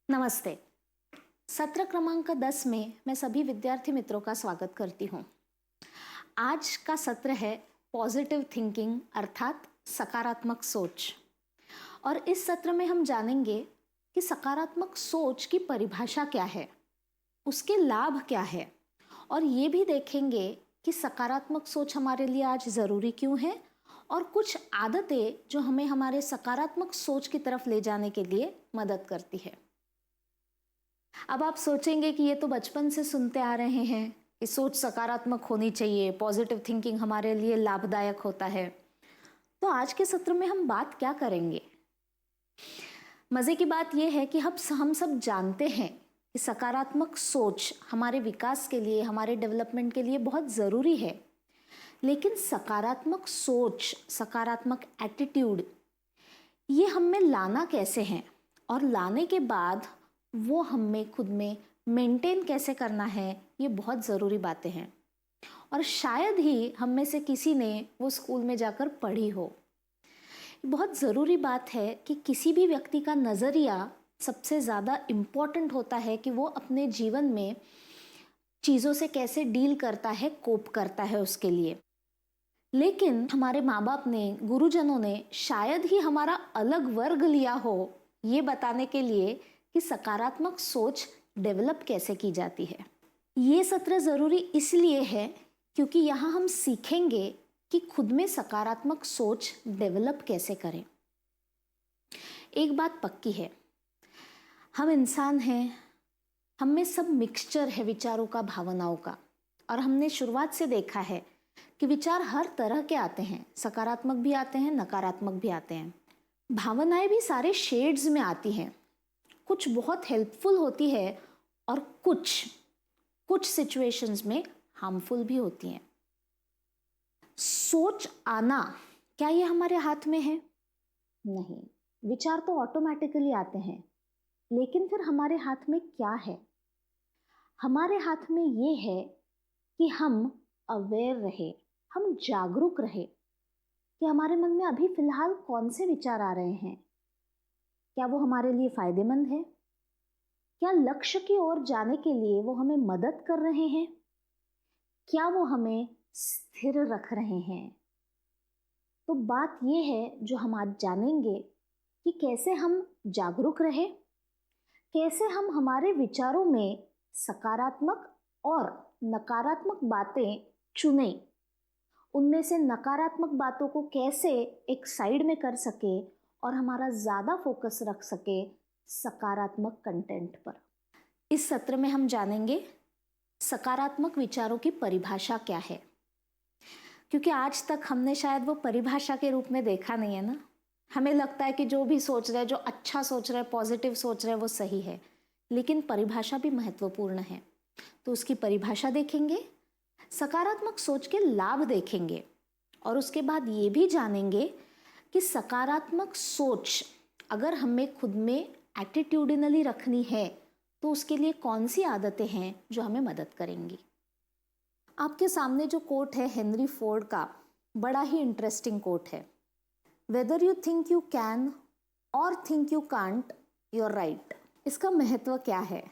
नमस्ते। सत्र क्रमांक 10 में मैं सभी विद्यार्थी मित्रों का स्वागत करती हूँ। आज का सत्र है पॉजिटिव थिंकिंग अर्थात सकारात्मक सोच। और इस सत्र में हम जानेंगे कि सकारात्मक सोच की परिभाषा क्या है, उसके लाभ क्या है, और ये भी देखेंगे कि सकारात्मक सोच हमारे लिए आज ज़रूरी क्यों है और कुछ आदतें जो हमें हमारे सकारात्मक सोच की तरफ ले जाने के लिए मदद करती है। अब आप सोचेंगे कि ये तो बचपन से सुनते आ रहे हैं कि सोच सकारात्मक होनी चाहिए, पॉजिटिव थिंकिंग हमारे लिए लाभदायक होता है। तो आज के सत्र में हम बात क्या करेंगे? मजे की बात यह है कि हम सब जानते हैं कि सकारात्मक सोच हमारे विकास के लिए, हमारे डेवलपमेंट के लिए बहुत ज़रूरी है। लेकिन सकारात्मक सोच, सकारात्मक एटीट्यूड, ये हम में लाना कैसे है और लाने के बाद वो हमें खुद में मेंटेन कैसे करना है, ये बहुत ज़रूरी बातें हैं। और शायद ही हम में से किसी ने वो स्कूल में जाकर पढ़ी हो। बहुत ज़रूरी बात है कि किसी भी व्यक्ति का नज़रिया सबसे ज़्यादा इम्पॉर्टेंट होता है कि वो अपने जीवन में चीज़ों से कैसे डील करता है, कोप करता है उसके लिए। लेकिन हमारे माँ बाप ने, गुरुजनों ने शायद ही हमारा अलग वर्ग लिया हो ये बताने के लिए कि सकारात्मक सोच डेवलप कैसे की जाती है। ये सत्र ज़रूरी इसलिए है क्योंकि यहाँ हम सीखेंगे कि खुद में सकारात्मक सोच डेवलप कैसे करें। एक बात पक्की है, हम इंसान हैं, हम में सब मिक्सचर है विचारों का, भावनाओं का। और हमने शुरुआत से देखा है कि विचार हर तरह के आते हैं, सकारात्मक भी आते हैं, नकारात्मक भी आते हैं। भावनाएं भी सारे शेड्स में आती हैं, कुछ बहुत हेल्पफुल होती है और कुछ सिचुएशंस में हार्मफुल भी होती हैं। सोच आना, क्या ये हमारे हाथ में है? नहीं, विचार तो ऑटोमेटिकली आते हैं, लेकिन फिर हमारे हाथ में क्या है? हमारे हाथ में ये है कि हम अवेयर रहे, हम जागरूक रहे कि हमारे मन में अभी फिलहाल कौन से विचार आ रहे हैं। क्या वो हमारे लिए फायदेमंद है? क्या लक्ष्य की ओर जाने के लिए वो हमें मदद कर रहे हैं? क्या वो हमें स्थिर रख रहे हैं? तो बात ये है जो हम आज जानेंगे कि कैसे हम जागरूक रहे, कैसे हम हमारे विचारों में सकारात्मक और नकारात्मक बातें चुने, उनमें से नकारात्मक बातों को कैसे एक साइड में कर सके और हमारा ज़्यादा फोकस रख सके सकारात्मक कंटेंट पर। इस सत्र में हम जानेंगे सकारात्मक विचारों की परिभाषा क्या है, क्योंकि आज तक हमने शायद वो परिभाषा के रूप में देखा नहीं है ना। हमें लगता है कि जो भी सोच रहे, जो अच्छा सोच रहे, पॉजिटिव सोच रहे, वो सही है, लेकिन परिभाषा भी महत्वपूर्ण है। तो उसकी परिभाषा देखेंगे, सकारात्मक सोच के लाभ देखेंगे और उसके बाद ये भी जानेंगे कि सकारात्मक सोच अगर हमें खुद में एटीट्यूडिनली रखनी है तो उसके लिए कौन सी आदतें हैं जो हमें मदद करेंगी। आपके सामने जो कोट है हेनरी फोर्ड का, बड़ा ही इंटरेस्टिंग कोट है। Whether you think you can or think you can't, you are right. इसका महत्व क्या है?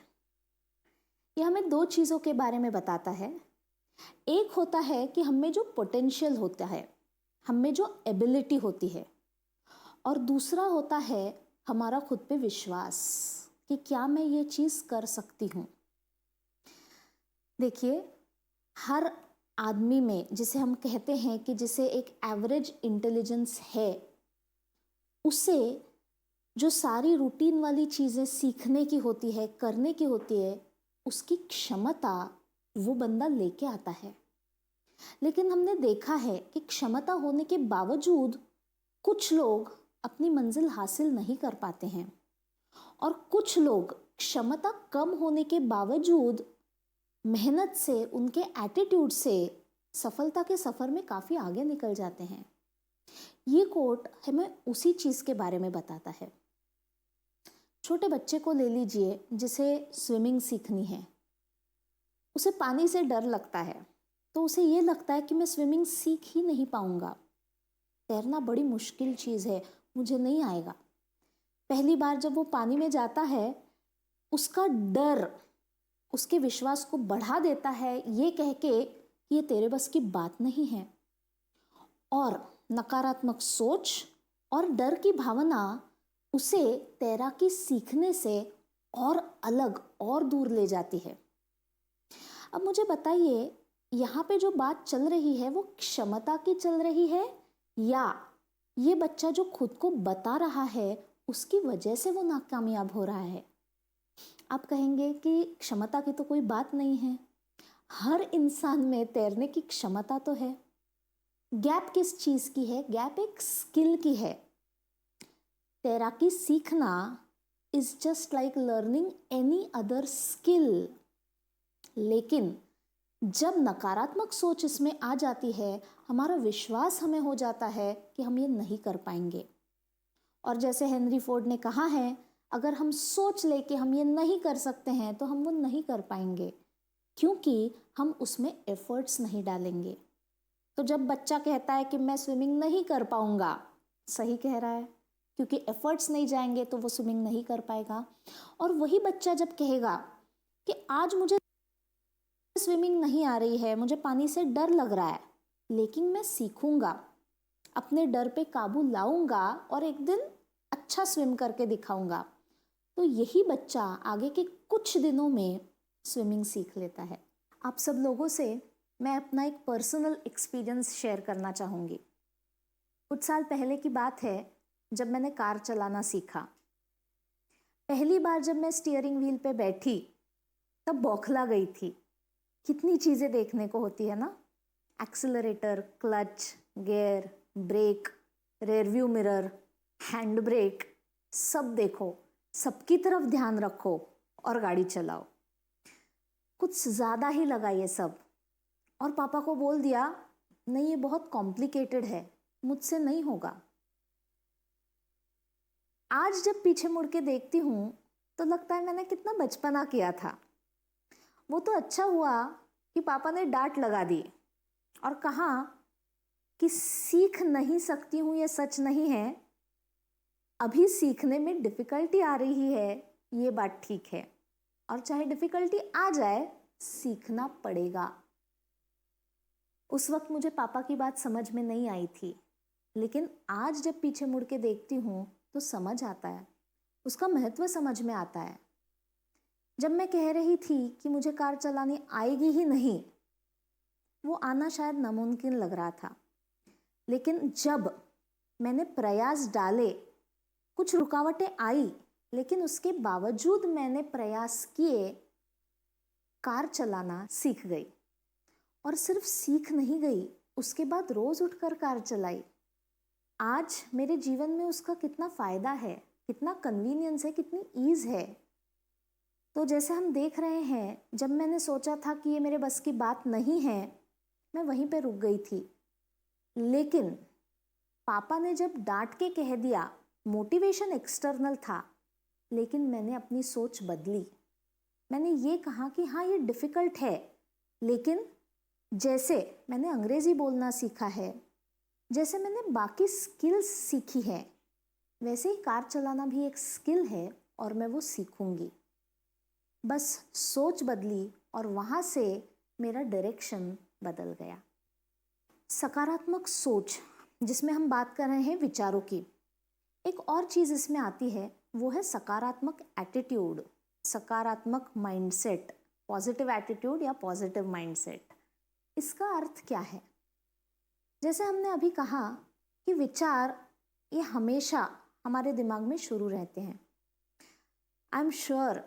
यह हमें दो चीज़ों के बारे में बताता है। एक होता है कि हमें जो पोटेंशियल होता है, हमें जो एबिलिटी होती है, और दूसरा होता है हमारा खुद पे विश्वास कि क्या मैं ये चीज़ कर सकती हूँ। देखिए, हर आदमी में, जिसे हम कहते हैं कि जिसे एक एवरेज इंटेलिजेंस है, उसे जो सारी रूटीन वाली चीज़ें सीखने की होती है, करने की होती है, उसकी क्षमता वो बंदा लेके आता है। लेकिन हमने देखा है कि क्षमता होने के बावजूद कुछ लोग अपनी मंजिल हासिल नहीं कर पाते हैं और कुछ लोग क्षमता कम होने के बावजूद मेहनत से, उनके एटीट्यूड से सफलता के सफ़र में काफ़ी आगे निकल जाते हैं। ये कोट हमें उसी चीज़ के बारे में बताता है। छोटे बच्चे को ले लीजिए जिसे स्विमिंग सीखनी है। उसे पानी से डर लगता है, तो उसे ये लगता है कि मैं स्विमिंग सीख ही नहीं पाऊंगा, तैरना बड़ी मुश्किल चीज़ है, मुझे नहीं आएगा। पहली बार जब वो पानी में जाता है उसका डर उसके विश्वास को बढ़ा देता है, ये कह के कि ये तेरे बस की बात नहीं है। और नकारात्मक सोच और डर की भावना उसे तैराकी सीखने से और अलग और दूर ले जाती है। अब मुझे बताइए, यहाँ पे जो बात चल रही है वो क्षमता की चल रही है, या ये बच्चा जो खुद को बता रहा है उसकी वजह से वो नाकामयाब हो रहा है? आप कहेंगे कि क्षमता की तो कोई बात नहीं है, हर इंसान में तैरने की क्षमता तो है। गैप किस चीज की है? गैप एक स्किल की है। तैराकी सीखना is just like learning any other skill. लेकिन जब नकारात्मक सोच इसमें आ जाती है, हमारा विश्वास हमें हो जाता है कि हम ये नहीं कर पाएंगे। और जैसे हेनरी फोर्ड ने कहा है, अगर हम सोच ले कि हम ये नहीं कर सकते हैं तो हम वो नहीं कर पाएंगे, क्योंकि हम उसमें एफर्ट्स नहीं डालेंगे। तो जब बच्चा कहता है कि मैं स्विमिंग नहीं कर पाऊंगा, सही कह रहा है, क्योंकि एफर्ट्स नहीं जाएंगे तो वो स्विमिंग नहीं कर पाएगा। और वही बच्चा जब कहेगा कि आज मुझे स्विमिंग नहीं आ रही है, मुझे पानी से डर लग रहा है, लेकिन मैं सीखूंगा, अपने डर पे काबू लाऊंगा और एक दिन अच्छा स्विम करके दिखाऊंगा, तो यही बच्चा आगे के कुछ दिनों में स्विमिंग सीख लेता है। आप सब लोगों से मैं अपना एक पर्सनल एक्सपीरियंस शेयर करना चाहूँगी। कुछ साल पहले की बात है, जब मैंने कार चलाना सीखा। पहली बार जब मैं स्टीयरिंग व्हील पे बैठी तब बौखला गई थी। कितनी चीज़ें देखने को होती है ना, accelerator, clutch, gear, brake, rear view mirror, hand brake, सब देखो, सबकी तरफ ध्यान रखो और गाड़ी चलाओ। कुछ ज़्यादा ही लगा ये सब, और पापा को बोल दिया, नहीं ये बहुत कॉम्प्लिकेटेड है, मुझसे नहीं होगा। आज जब पीछे मुड़ के देखती हूँ तो लगता है मैंने कितना बचपना किया था। वो तो अच्छा हुआ कि पापा ने डांट लगा दी और कहा कि सीख नहीं सकती हूँ ये सच नहीं है, अभी सीखने में डिफ़िकल्टी आ रही है, ये बात ठीक है, और चाहे डिफ़िकल्टी आ जाए सीखना पड़ेगा। उस वक्त मुझे पापा की बात समझ में नहीं आई थी, लेकिन आज जब पीछे मुड़ के देखती हूँ तो समझ आता है, उसका महत्व समझ में आता है। जब मैं कह रही थी कि मुझे कार चलानी आएगी ही नहीं, वो आना शायद नामुमकिन लग रहा था, लेकिन जब मैंने प्रयास डाले, कुछ रुकावटें आई, लेकिन उसके बावजूद मैंने प्रयास किए, कार चलाना सीख गई। और सिर्फ सीख नहीं गई, उसके बाद रोज उठकर कार चलाई। आज मेरे जीवन में उसका कितना फ़ायदा है, कितना कन्वीनियंस है, कितनी ईज़ है। तो जैसे हम देख रहे हैं, जब मैंने सोचा था कि ये मेरे बस की बात नहीं है, मैं वहीं पे रुक गई थी। लेकिन पापा ने जब डांट के कह दिया, मोटिवेशन एक्सटर्नल था, लेकिन मैंने अपनी सोच बदली। मैंने ये कहा कि हाँ ये डिफ़िकल्ट है, लेकिन जैसे मैंने अंग्रेज़ी बोलना सीखा है, जैसे मैंने बाकी स्किल्स सीखी है, वैसे ही कार चलाना भी एक स्किल है और मैं वो सीखूंगी। बस सोच बदली और वहाँ से मेरा डायरेक्शन बदल गया। सकारात्मक सोच, जिसमें हम बात कर रहे हैं विचारों की, एक और चीज़ इसमें आती है, वो है सकारात्मक एटीट्यूड, सकारात्मक माइंडसेट, पॉजिटिव एटीट्यूड या पॉजिटिव माइंडसेट। इसका अर्थ क्या है? जैसे हमने अभी कहा कि विचार ये हमेशा हमारे दिमाग में शुरू रहते हैं। आई एम श्योर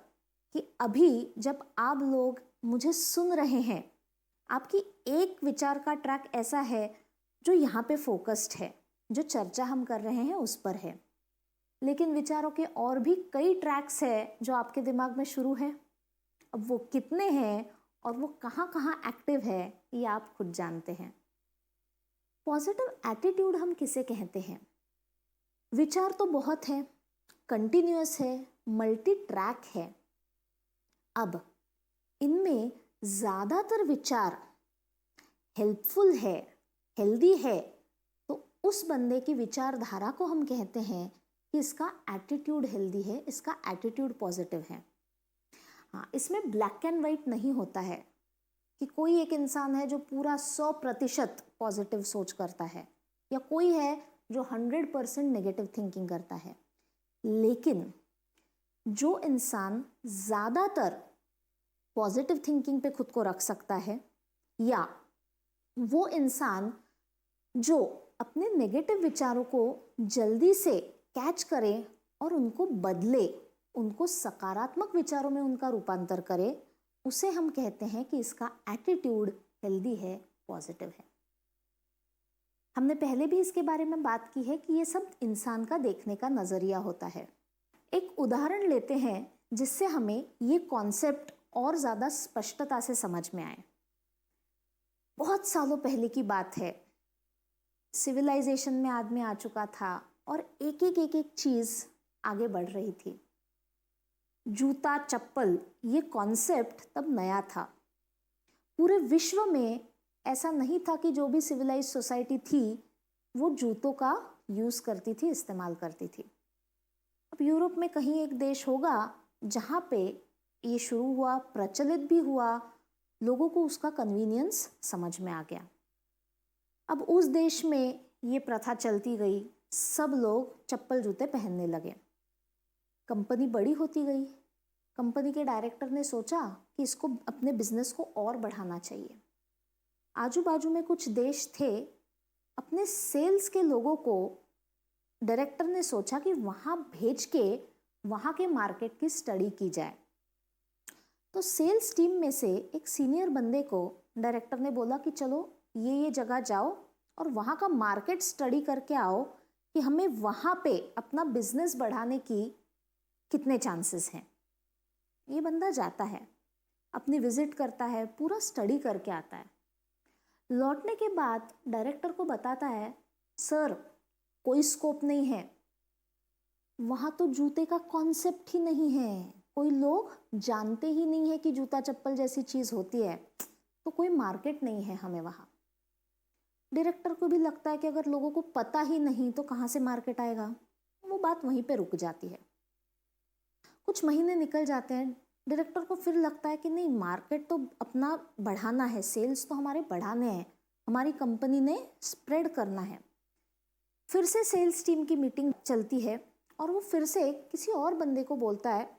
कि अभी जब आप लोग मुझे सुन रहे हैं, आपकी एक विचार का ट्रैक ऐसा है जो यहाँ पे फोकस्ड है, जो चर्चा हम कर रहे हैं उस पर है, लेकिन विचारों के और भी कई ट्रैक्स हैं जो आपके दिमाग में शुरू है। अब वो कितने हैं और वो कहाँ कहाँ एक्टिव है, ये आप खुद जानते हैं। पॉजिटिव एटीट्यूड हम किसे कहते हैं? विचार तो बहुत है, कंटिन्यूअस है, मल्टी ट्रैक है। अब इनमें ज़्यादातर विचार हेल्पफुल है, हेल्दी है, तो उस बंदे की विचारधारा को हम कहते हैं कि इसका एटीट्यूड हेल्दी है, इसका एटीट्यूड पॉजिटिव है। हाँ, इसमें ब्लैक एंड वाइट नहीं होता है कि कोई एक इंसान है जो पूरा 100% पॉजिटिव सोच करता है या कोई है जो 100% नेगेटिव थिंकिंग करता है। लेकिन जो इंसान ज़्यादातर पॉजिटिव थिंकिंग पे खुद को रख सकता है, या वो इंसान जो अपने नेगेटिव विचारों को जल्दी से कैच करे और उनको बदले, उनको सकारात्मक विचारों में उनका रूपांतर करे, उसे हम कहते हैं कि इसका एटीट्यूड हेल्दी है, पॉजिटिव है। हमने पहले भी इसके बारे में बात की है कि ये सब इंसान का देखने का नजरिया होता है। एक उदाहरण लेते हैं जिससे हमें ये कॉन्सेप्ट और ज़्यादा स्पष्टता से समझ में आए। बहुत सालों पहले की बात है, सिविलाइजेशन में आदमी आ चुका था और एक एक चीज़ आगे बढ़ रही थी। जूता चप्पल ये कॉन्सेप्ट तब नया था। पूरे विश्व में ऐसा नहीं था कि जो भी सिविलाइज सोसाइटी थी वो जूतों का यूज़ करती थी, इस्तेमाल करती थी। अब यूरोप में कहीं एक देश होगा जहाँ पे ये शुरू हुआ, प्रचलित भी हुआ, लोगों को उसका कन्वीनियंस समझ में आ गया। अब उस देश में ये प्रथा चलती गई, सब लोग चप्पल जूते पहनने लगे। कंपनी बड़ी होती गई। कंपनी के डायरेक्टर ने सोचा कि इसको अपने बिजनेस को और बढ़ाना चाहिए। आजू बाजू में कुछ देश थे, अपने सेल्स के लोगों को डायरेक्टर ने सोचा कि वहाँ भेज के वहाँ के मार्केट की स्टडी की जाए। तो सेल्स टीम में से एक सीनियर बंदे को डायरेक्टर ने बोला कि चलो ये जगह जाओ और वहाँ का मार्केट स्टडी करके आओ कि हमें वहाँ पे अपना बिजनेस बढ़ाने की कितने चांसेस हैं। ये बंदा जाता है, अपनी विजिट करता है, पूरा स्टडी करके आता है। लौटने के बाद डायरेक्टर को बताता है, सर कोई स्कोप नहीं है, वहाँ तो जूते का कॉन्सेप्ट ही नहीं है, कोई लोग जानते ही नहीं है कि जूता चप्पल जैसी चीज़ होती है, तो कोई मार्केट नहीं है हमें वहाँ। डायरेक्टर को भी लगता है कि अगर लोगों को पता ही नहीं तो कहाँ से मार्केट आएगा। वो बात वहीं पे रुक जाती है। कुछ महीने निकल जाते हैं। डायरेक्टर को फिर लगता है कि नहीं, मार्केट तो अपना बढ़ाना है, सेल्स तो हमारे बढ़ाने हैं, हमारी कंपनी ने स्प्रेड करना है। फिर से सेल्स टीम की मीटिंग चलती है और वो फिर से किसी और बंदे को बोलता है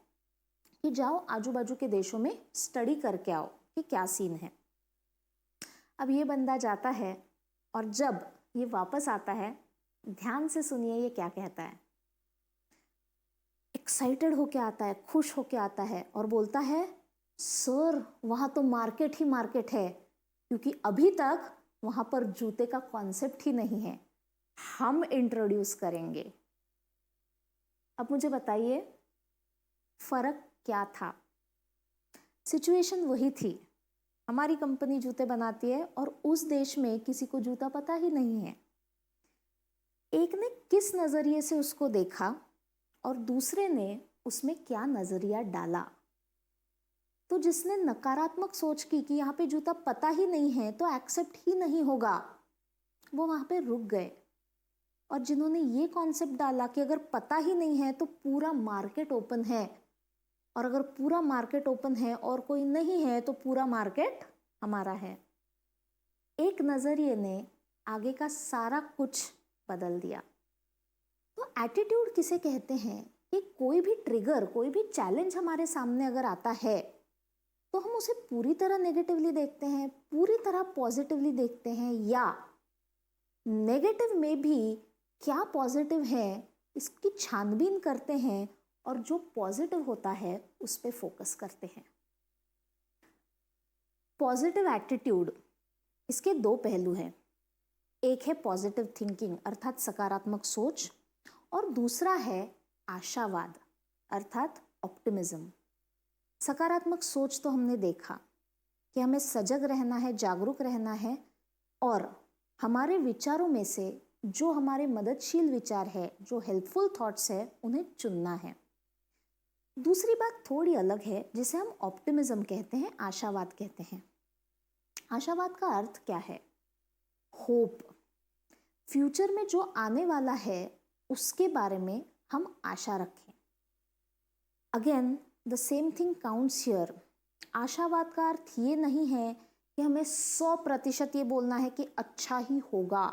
कि जाओ आजू बाजू के देशों में स्टडी करके आओ कि क्या सीन है। अब ये बंदा जाता है और जब ये वापस आता है, ध्यान से सुनिए ये क्या कहता है। एक्साइटेड होके आता है, खुश होके आता है और बोलता है, सर वहाँ तो मार्केट ही मार्केट है, क्योंकि अभी तक वहाँ पर जूते का कॉन्सेप्ट ही नहीं है, हम इंट्रोड्यूस करेंगे। अब मुझे बताइए फर्क क्या था। सिचुएशन वही थी, हमारी कंपनी जूते बनाती है और उस देश में किसी को जूता पता ही नहीं है। एक ने किस नजरिए से उसको देखा और दूसरे ने उसमें क्या नजरिया डाला। तो जिसने नकारात्मक सोच की कि यहाँ पे जूता पता ही नहीं है तो एक्सेप्ट ही नहीं होगा, वो वहां पे रुक गए। और जिन्होंने ये कॉन्सेप्ट डाला कि अगर पता ही नहीं है तो पूरा मार्केट ओपन है, और अगर पूरा मार्केट ओपन है और कोई नहीं है तो पूरा मार्केट हमारा है, एक नजरिए ने आगे का सारा कुछ बदल दिया। तो एटीट्यूड किसे कहते हैं कि कोई भी ट्रिगर, कोई भी चैलेंज हमारे सामने अगर आता है तो हम उसे पूरी तरह नेगेटिवली देखते हैं, पूरी तरह पॉजिटिवली देखते हैं, या नेगेटिव में भी क्या पॉजिटिव है इसकी छानबीन करते हैं और जो पॉजिटिव होता है उस पर फोकस करते हैं। पॉजिटिव एटीट्यूड, इसके दो पहलू हैं। एक है पॉजिटिव थिंकिंग अर्थात सकारात्मक सोच, और दूसरा है आशावाद अर्थात ऑप्टिमिज्म। सकारात्मक सोच तो हमने देखा कि हमें सजग रहना है, जागरूक रहना है, और हमारे विचारों में से जो हमारे मददशील विचार है, जो हेल्पफुल थॉट्स है, उन्हें चुनना है। दूसरी बात थोड़ी अलग है जिसे हम ऑप्टिमिज्म कहते हैं, आशावाद कहते हैं। आशावाद का अर्थ क्या है? होप, फ्यूचर में जो आने वाला है उसके बारे में हम आशा रखें। Again the same thing counts here. आशावाद का अर्थ ये नहीं है कि हमें 100% ये बोलना है कि अच्छा ही होगा,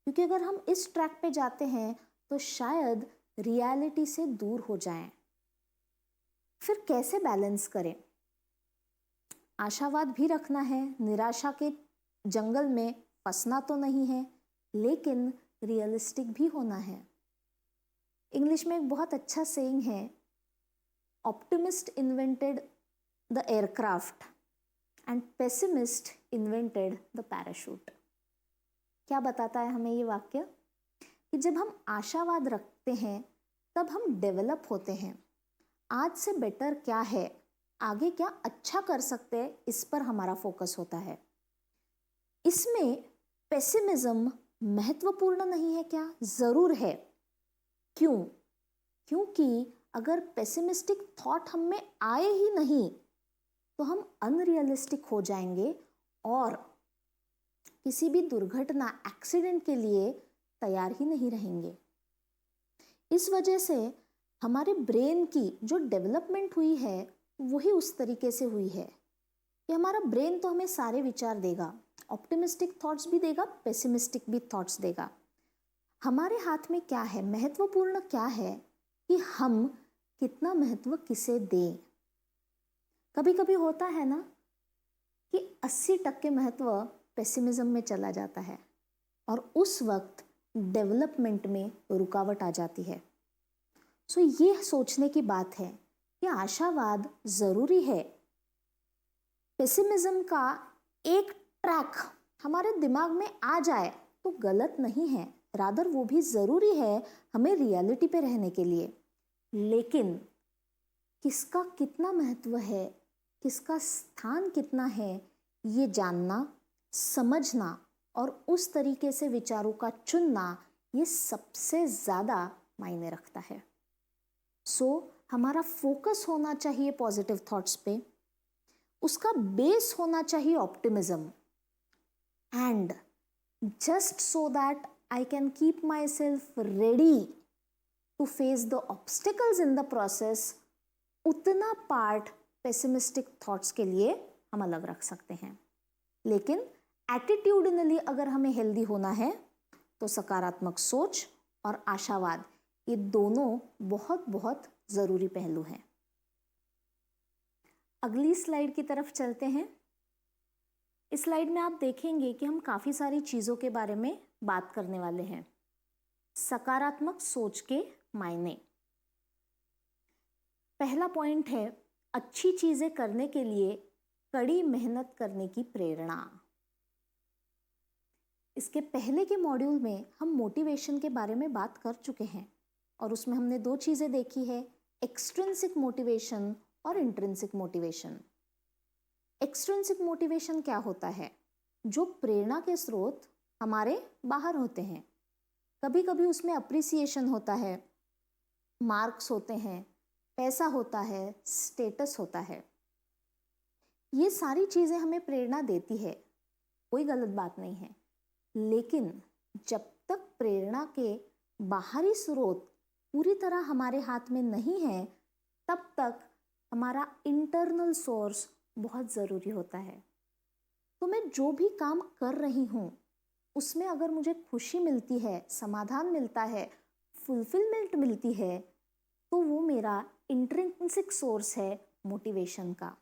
क्योंकि अगर हम इस ट्रैक पे जाते हैं तो शायद रियलिटी से दूर हो जाएं। फिर कैसे बैलेंस करें? आशावाद भी रखना है, निराशा के जंगल में फंसना तो नहीं है, लेकिन रियलिस्टिक भी होना है। इंग्लिश में एक बहुत अच्छा सेइंग है, optimist invented the aircraft and pessimist invented the parachute. क्या बताता है हमें ये वाक्य? कि जब हम आशावाद रखते हैं तब हम डेवलप होते हैं। आज से बेटर क्या है, आगे क्या अच्छा कर सकते हैं, इस पर हमारा फोकस होता है। इसमें पेसिमिज्म महत्वपूर्ण नहीं है क्या? जरूर है। क्यों? क्योंकि अगर पेसिमिस्टिक थॉट हम में आए ही नहीं तो हम अनरियलिस्टिक हो जाएंगे और किसी भी दुर्घटना, एक्सीडेंट के लिए तैयार ही नहीं रहेंगे। इस वजह से हमारे ब्रेन की जो डेवलपमेंट हुई है वही उस तरीके से हुई है कि हमारा ब्रेन तो हमें सारे विचार देगा, ऑप्टिमिस्टिक थॉट्स भी देगा, पेसिमिस्टिक भी थॉट्स देगा। हमारे हाथ में क्या है, महत्वपूर्ण क्या है कि हम कितना महत्व किसे दें। कभी कभी होता है ना कि 80% महत्व पेसिमिज्म में चला जाता है और उस वक्त डेवलपमेंट में रुकावट आ जाती है। सो ये सोचने की बात है कि आशावाद जरूरी है। पेसिमिज्म का एक ट्रैक हमारे दिमाग में आ जाए तो गलत नहीं है, रादर वो भी जरूरी है हमें रियलिटी पे रहने के लिए। लेकिन किसका कितना महत्व है, किसका स्थान कितना है, ये जानना, समझना और उस तरीके से विचारों का चुनना, ये सबसे ज़्यादा मायने रखता है। सो हमारा फोकस होना चाहिए पॉजिटिव थॉट्स पे, उसका बेस होना चाहिए optimism, and just so that I can keep myself ready to face the obstacles in the process, उतना पार्ट पेसिमिस्टिक थॉट्स के लिए हम अलग रख सकते हैं। लेकिन एटीट्यूडनली अगर हमें हेल्दी होना है तो सकारात्मक सोच और आशावाद, ये दोनों बहुत बहुत जरूरी पहलू हैं। अगली स्लाइड की तरफ चलते हैं। इस स्लाइड में आप देखेंगे कि हम काफी सारी चीजों के बारे में बात करने वाले हैं। सकारात्मक सोच के मायने। पहला पॉइंट है अच्छी चीजें करने के लिए कड़ी मेहनत करने की प्रेरणा। इसके पहले के मॉड्यूल में हम मोटिवेशन के बारे में बात कर चुके हैं और उसमें हमने दो चीजें देखी है, एक्सट्रिंसिक मोटिवेशन और इंट्रिंसिक मोटिवेशन। एक्सट्रिंसिक मोटिवेशन क्या होता है? जो प्रेरणा के स्रोत हमारे बाहर होते हैं। कभी कभी उसमें अप्रिसिएशन होता है, मार्क्स होते हैं, पैसा होता है, स्टेटस होता है। ये सारी चीजें हमें प्रेरणा देती है, कोई गलत बात नहीं है। लेकिन जब तक प्रेरणा के बाहरी स्रोत पूरी तरह हमारे हाथ में नहीं है, तब तक हमारा इंटरनल सोर्स बहुत ज़रूरी होता है। तो मैं जो भी काम कर रही हूँ उसमें अगर मुझे खुशी मिलती है, समाधान मिलता है, फुलफिलमेंट मिलती है, तो वो मेरा इंट्रिंसिक सोर्स है मोटिवेशन का।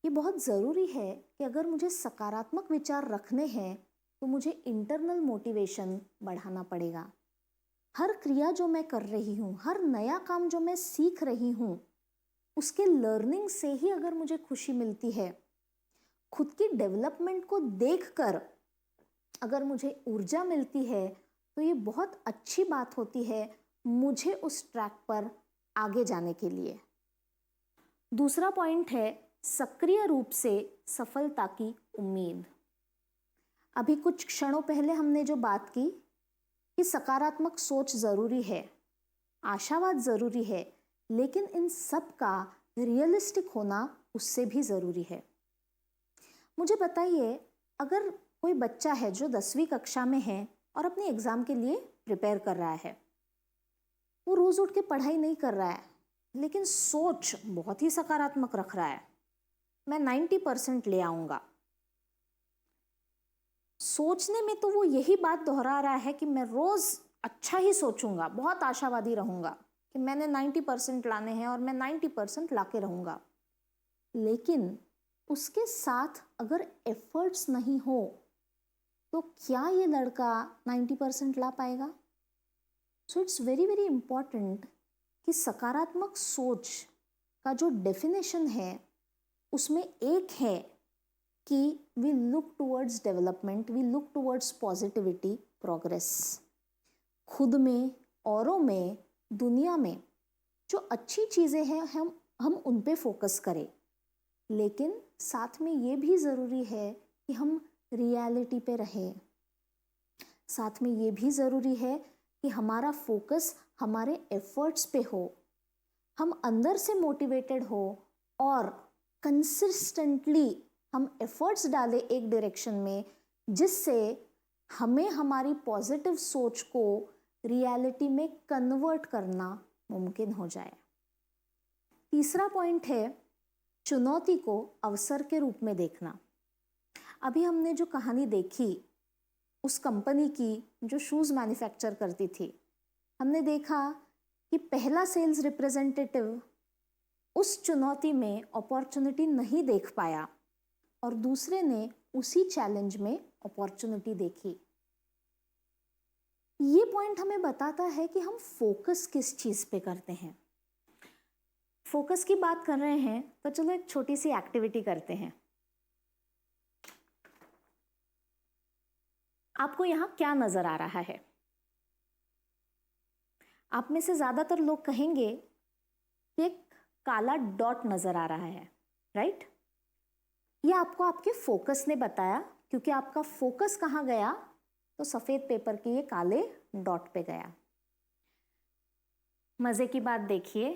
ये बहुत ज़रूरी है कि अगर मुझे सकारात्मक विचार रखने हैं तो मुझे इंटरनल मोटिवेशन बढ़ाना पड़ेगा। हर क्रिया जो मैं कर रही हूँ, हर नया काम जो मैं सीख रही हूँ, उसके लर्निंग से ही अगर मुझे खुशी मिलती है, खुद की डेवलपमेंट को देखकर अगर मुझे ऊर्जा मिलती है, तो ये बहुत अच्छी बात होती है मुझे उस ट्रैक पर आगे जाने के लिए। दूसरा पॉइंट है सक्रिय रूप से सफलता की उम्मीद। अभी कुछ क्षणों पहले हमने जो बात की कि सकारात्मक सोच जरूरी है, आशावाद जरूरी है, लेकिन इन सब का रियलिस्टिक होना उससे भी जरूरी है। मुझे बताइए, अगर कोई बच्चा है जो 10वीं कक्षा में है और अपने एग्जाम के लिए प्रिपेयर कर रहा है, वो रोज उठ के पढ़ाई नहीं कर रहा है, लेकिन सोच बहुत ही सकारात्मक रख रहा है, मैं 90% ले आऊंगा। सोचने में तो वो यही बात दोहरा रहा है कि मैं रोज अच्छा ही सोचूंगा, बहुत आशावादी रहूंगा कि मैंने 90% लाने हैं और मैं 90% लाके रहूंगा। लेकिन उसके साथ अगर एफर्ट्स नहीं हो तो क्या ये लड़का 90% ला पाएगा? So it's very very important कि सकारात्मक सोच का जो डेफिनेशन है उसमें एक है कि we look towards development, we look towards positivity, progress. खुद में, औरों में, दुनिया में जो अच्छी चीज़ें हैं हम उन पे फोकस करें। लेकिन साथ में ये भी ज़रूरी है कि हम रियलिटी पे रहें। साथ में ये भी ज़रूरी है कि हमारा फोकस हमारे एफर्ट्स पे हो, हम अंदर से मोटिवेटेड हो और कंसिस्टेंटली हम एफर्ट्स डालें एक डायरेक्शन में, जिससे हमें हमारी पॉजिटिव सोच को रियलिटी में कन्वर्ट करना मुमकिन हो जाए। तीसरा पॉइंट है चुनौती को अवसर के रूप में देखना। अभी हमने जो कहानी देखी उस कंपनी की जो शूज़ मैन्युफैक्चर करती थी, हमने देखा कि पहला सेल्स रिप्रेजेंटेटिव उस चुनौती में अपॉर्चुनिटी नहीं देख पाया और दूसरे ने उसी चैलेंज में अपॉर्चुनिटी देखी। ये पॉइंट हमें बताता है कि हम फोकस किस चीज़ पे करते हैं। फोकस की बात कर रहे हैं तो चलो एक छोटी सी एक्टिविटी करते हैं। आपको यहां क्या नजर आ रहा है? आप में से ज्यादातर लोग कहेंगे कि एक काला डॉट नजर आ रहा है, राइट? ये आपको आपके फोकस ने बताया, क्योंकि आपका फोकस कहाँ गया तो सफेद पेपर के ये काले डॉट पे गया। मजे की बात देखिए,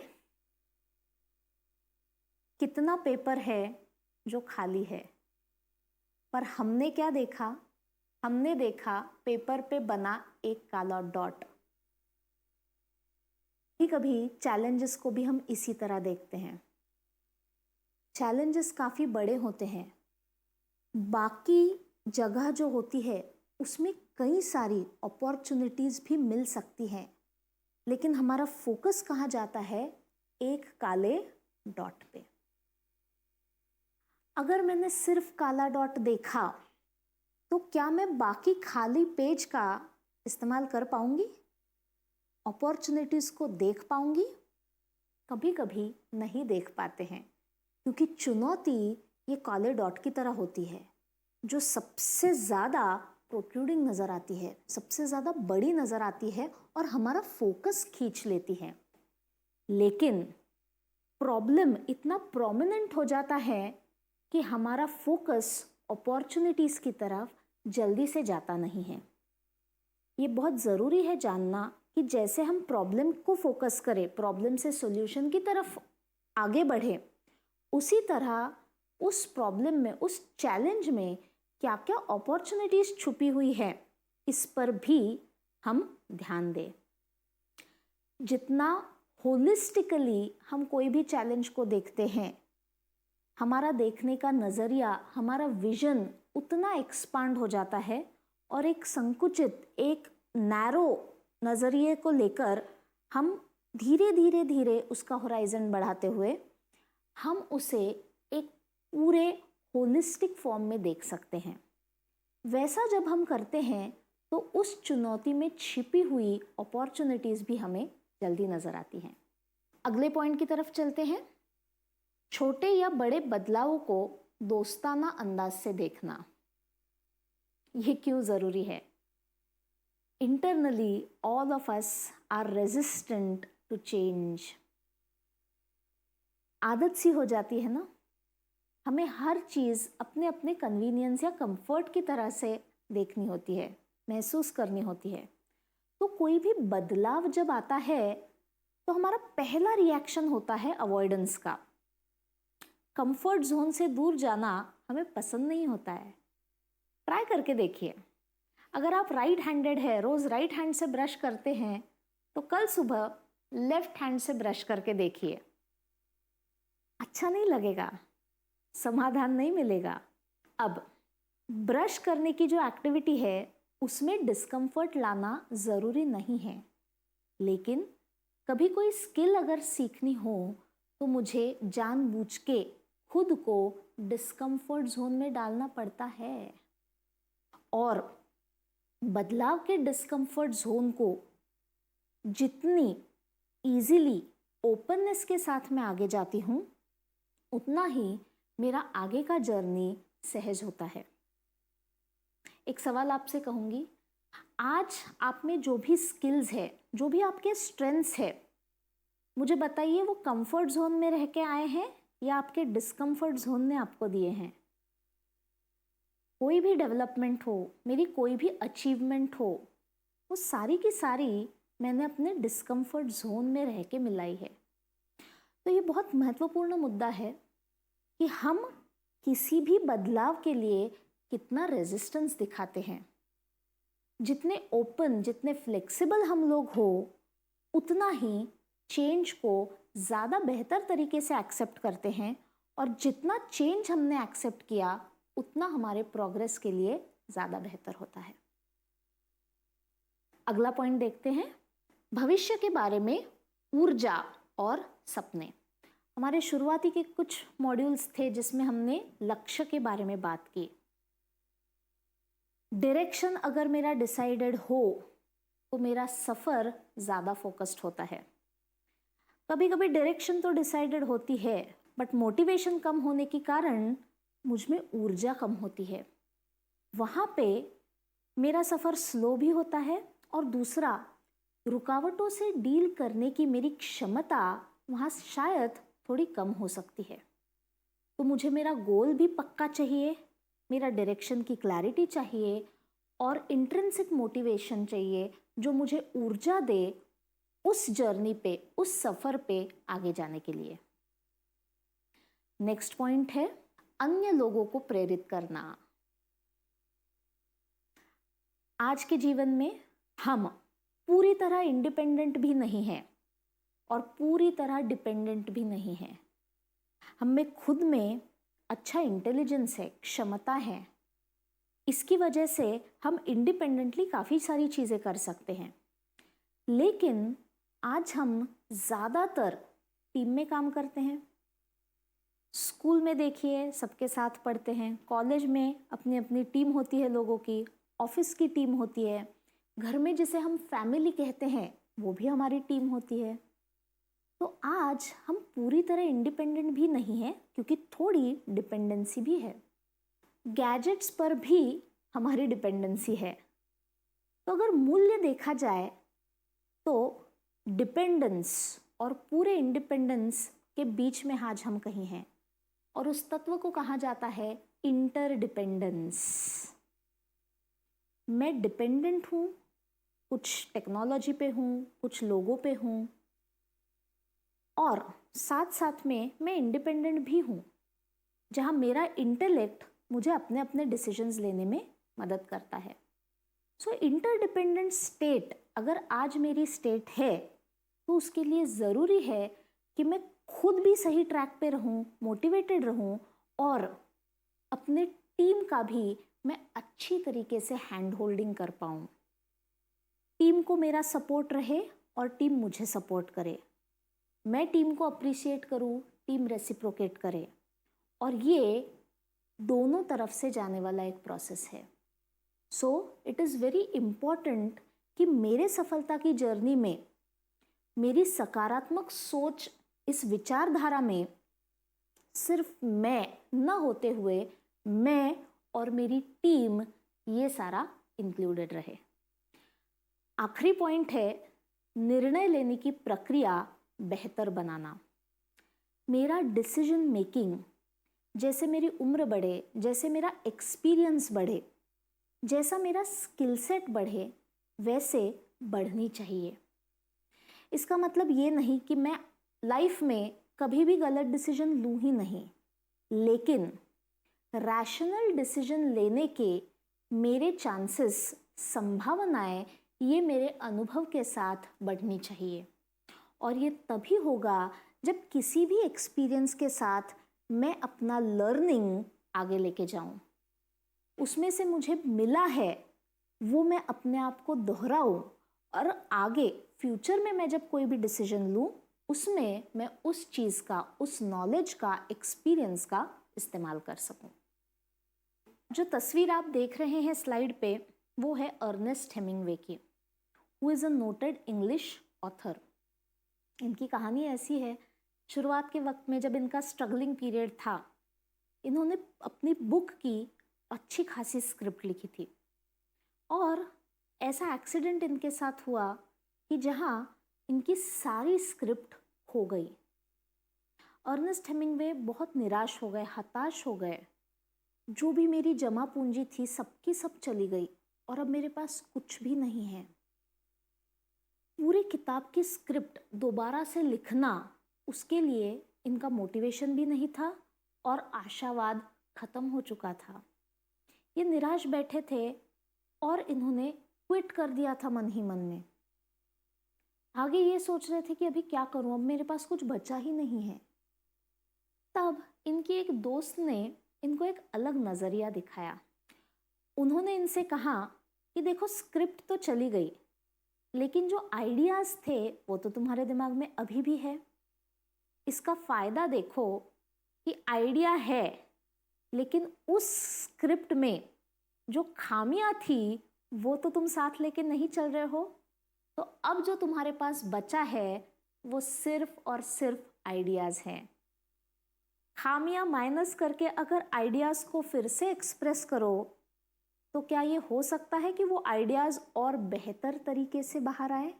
कितना पेपर है जो खाली है, पर हमने क्या देखा? हमने देखा पेपर पे बना एक काला डॉट। कि कभी चैलेंजेस को भी हम इसी तरह देखते हैं। चैलेंजेस काफी बड़े होते हैं, बाकी जगह जो होती है उसमें कई सारी अपॉर्चुनिटीज भी मिल सकती हैं, लेकिन हमारा फोकस कहाँ जाता है? एक काले डॉट पे। अगर मैंने सिर्फ काला डॉट देखा तो क्या मैं बाकी खाली पेज का इस्तेमाल कर पाऊंगी? अपॉर्चुनिटीज को देख पाऊंगी? कभी कभी नहीं देख पाते हैं, क्योंकि चुनौती ये काले डॉट की तरह होती है जो सबसे ज़्यादा प्रोट्रूडिंग नज़र आती है, सबसे ज़्यादा बड़ी नज़र आती है और हमारा फोकस खींच लेती है। लेकिन प्रॉब्लम इतना प्रोमिनेंट हो जाता है कि हमारा फोकस अपॉर्चुनिटीज़ की तरफ जल्दी से जाता नहीं है। ये बहुत ज़रूरी है जानना कि जैसे हम प्रॉब्लम को फोकस करें, प्रॉब्लम से सॉल्यूशन की तरफ आगे बढ़े, उसी तरह उस प्रॉब्लम में, उस चैलेंज में क्या क्या अपॉर्चुनिटीज छुपी हुई है, इस पर भी हम ध्यान दें। जितना होलिस्टिकली हम कोई भी चैलेंज को देखते हैं, हमारा देखने का नज़रिया, हमारा विजन उतना एक्सपांड हो जाता है और एक संकुचित, एक नैरो नज़रिए को लेकर हम धीरे धीरे धीरे उसका होराइजन बढ़ाते हुए हम उसे एक पूरे होलिस्टिक फॉर्म में देख सकते हैं। वैसा जब हम करते हैं तो उस चुनौती में छिपी हुई अपॉर्चुनिटीज़ भी हमें जल्दी नज़र आती हैं। अगले पॉइंट की तरफ चलते हैं। छोटे या बड़े बदलावों को दोस्ताना अंदाज से देखना। ये क्यों ज़रूरी है? Internally, all of us are resistant to change. आदत सी हो जाती है ना, हमें हर चीज़ अपने अपने कन्वीनियंस या कंफर्ट की तरह से देखनी होती है, महसूस करनी होती है। तो कोई भी बदलाव जब आता है तो हमारा पहला रिएक्शन होता है अवॉइडेंस का। कंफर्ट जोन से दूर जाना हमें पसंद नहीं होता है। ट्राई करके देखिए, अगर आप राइट हैंडेड है, रोज़ राइट हैंड से ब्रश करते हैं, तो कल सुबह लेफ्ट हैंड से ब्रश करके देखिए, अच्छा नहीं लगेगा, समाधान नहीं मिलेगा। अब ब्रश करने की जो एक्टिविटी है उसमें डिस्कम्फर्ट लाना ज़रूरी नहीं है, लेकिन कभी कोई स्किल अगर सीखनी हो तो मुझे जानबूझ के खुद को डिस्कम्फर्ट जोन में डालना पड़ता है। और बदलाव के डिस्कम्फर्ट जोन को जितनी इजीली ओपननेस के साथ मैं आगे जाती हूँ, उतना ही मेरा आगे का जर्नी सहज होता है। एक सवाल आपसे कहूँगी, आज आप में जो भी स्किल्स है, जो भी आपके स्ट्रेंथ्स है, मुझे बताइए वो कंफर्ट जोन में रह के आए हैं या आपके डिस्कम्फर्ट जोन ने आपको दिए हैं? कोई भी डेवलपमेंट हो, मेरी कोई भी अचीवमेंट हो, वो सारी की सारी मैंने अपने डिस्कम्फर्ट जोन में रह के मिलाई है। तो ये बहुत महत्वपूर्ण मुद्दा है कि हम किसी भी बदलाव के लिए कितना रेजिस्टेंस दिखाते हैं। जितने ओपन, जितने फ्लेक्सिबल हम लोग हो, उतना ही चेंज को ज़्यादा बेहतर तरीके से एक्सेप्ट करते हैं, और जितना चेंज हमने एक्सेप्ट किया उतना हमारे प्रोग्रेस के लिए ज़्यादा बेहतर होता है। अगला पॉइंट देखते हैं, भविष्य के बारे में ऊर्जा और सपने। हमारे शुरुआती के कुछ मॉड्यूल्स थे जिसमें हमने लक्ष्य के बारे में बात की। डायरेक्शन अगर मेरा डिसाइडेड हो तो मेरा सफ़र ज़्यादा फोकस्ड होता है। कभी कभी डायरेक्शन तो डिसाइडेड होती है, बट मोटिवेशन कम होने के कारण मुझ में ऊर्जा कम होती है। वहाँ पे मेरा सफ़र स्लो भी होता है, और दूसरा, रुकावटों से डील करने की मेरी क्षमता वहाँ शायद थोड़ी कम हो सकती है। तो मुझे मेरा गोल भी पक्का चाहिए, मेरा डायरेक्शन की क्लैरिटी चाहिए, और इंट्रिंसिक मोटिवेशन चाहिए जो मुझे ऊर्जा दे उस जर्नी पे, उस सफ़र पे आगे जाने के लिए। नेक्स्ट पॉइंट है अन्य लोगों को प्रेरित करना। आज के जीवन में हम पूरी तरह इंडिपेंडेंट भी नहीं हैं और पूरी तरह डिपेंडेंट भी नहीं हैं। हम में खुद में अच्छा इंटेलिजेंस है, क्षमता है। इसकी वजह से हम इंडिपेंडेंटली काफ़ी सारी चीज़ें कर सकते हैं, लेकिन आज हम ज़्यादातर टीम में काम करते हैं। स्कूल में देखिए सबके साथ पढ़ते हैं, कॉलेज में अपनी अपनी टीम होती है लोगों की, ऑफिस की टीम होती है, घर में जिसे हम फैमिली कहते हैं वो भी हमारी टीम होती है। तो आज हम पूरी तरह इंडिपेंडेंट भी नहीं हैं, क्योंकि थोड़ी डिपेंडेंसी भी है। गैजेट्स पर भी हमारी डिपेंडेंसी है। तो अगर मूल्य देखा जाए तो डिपेंडेंस और पूरे इंडिपेंडेंस के बीच में आज हम कहीं हैं, और उस तत्व को कहा जाता है इंटरडिपेंडेंस। मैं डिपेंडेंट हूँ, कुछ टेक्नोलॉजी पे हूँ, कुछ लोगों पे हूँ, और साथ साथ में मैं इंडिपेंडेंट भी हूँ, जहाँ मेरा इंटेलेक्ट मुझे अपने अपने डिसीजंस लेने में मदद करता है। सो इंटरडिपेंडेंट स्टेट अगर आज मेरी स्टेट है, तो उसके लिए ज़रूरी है कि मैं खुद भी सही ट्रैक पे रहूँ, मोटिवेटेड रहूँ, और अपने टीम का भी मैं अच्छी तरीके से हैंड होल्डिंग कर पाऊँ। टीम को मेरा सपोर्ट रहे और टीम मुझे सपोर्ट करे, मैं टीम को अप्रिशिएट करूँ, टीम रेसिप्रोकेट करे, और ये दोनों तरफ से जाने वाला एक प्रोसेस है। So it is very important कि मेरे सफलता की जर्नी में मेरी सकारात्मक सोच, इस विचारधारा में सिर्फ मैं न होते हुए मैं और मेरी टीम, ये सारा इंक्लूडेड रहे। आखिरी पॉइंट है निर्णय लेने की प्रक्रिया बेहतर बनाना। मेरा डिसीजन मेकिंग, जैसे मेरी उम्र बढ़े, जैसे मेरा एक्सपीरियंस बढ़े, जैसा मेरा स्किल सेट बढ़े, वैसे बढ़नी चाहिए। इसका मतलब ये नहीं कि मैं लाइफ में कभी भी गलत डिसीजन लूँ ही नहीं, लेकिन रैशनल डिसीजन लेने के मेरे चांसेस, संभावनाएं, ये मेरे अनुभव के साथ बढ़नी चाहिए। और ये तभी होगा जब किसी भी एक्सपीरियंस के साथ मैं अपना लर्निंग आगे लेके जाऊं, उसमें से मुझे मिला है वो मैं अपने आप को दोहराऊं और आगे फ्यूचर में मैं जब कोई भी डिसीजन लूं उसमें मैं उस चीज़ का, उस नॉलेज का, एक्सपीरियंस का इस्तेमाल कर सकूं। जो तस्वीर आप देख रहे हैं स्लाइड पे वो है अर्नेस्ट हेमिंग्वे की, who is a noted English author. इनकी कहानी ऐसी है, शुरुआत के वक्त में जब इनका स्ट्रगलिंग पीरियड था, इन्होंने अपनी बुक की अच्छी खासी स्क्रिप्ट लिखी थी और ऐसा एक्सीडेंट इनके साथ हुआ कि जहां इनकी सारी स्क्रिप्ट खो गई। अर्नेस्ट हेमिंग्वे बहुत निराश हो गए, हताश हो गए। जो भी मेरी जमा पूंजी थी सबकी सब चली गई और अब मेरे पास कुछ भी नहीं है। पूरी किताब की स्क्रिप्ट दोबारा से लिखना, उसके लिए इनका मोटिवेशन भी नहीं था और आशावाद खत्म हो चुका था। ये निराश बैठे थे और इन्होंने क्विट कर दिया था मन ही मन में। आगे ये सोच रहे थे कि अभी क्या करूं, अब मेरे पास कुछ बचा ही नहीं है। तब इनकी एक दोस्त ने इनको एक अलग नज़रिया दिखाया। उन्होंने इनसे कहा कि देखो स्क्रिप्ट तो चली गई, लेकिन जो आइडियाज़ थे वो तो तुम्हारे दिमाग में अभी भी है। इसका फ़ायदा देखो कि आइडिया है, लेकिन उस स्क्रिप्ट में जो खामियां थी वो तो तुम साथ लेके नहीं चल रहे हो। तो अब जो तुम्हारे पास बचा है वो सिर्फ और सिर्फ आइडियाज़ हैं। खामियां माइनस करके अगर आइडियाज़ को फिर से एक्सप्रेस करो तो क्या ये हो सकता है कि वो आइडियाज़ और बेहतर तरीके से बाहर आए।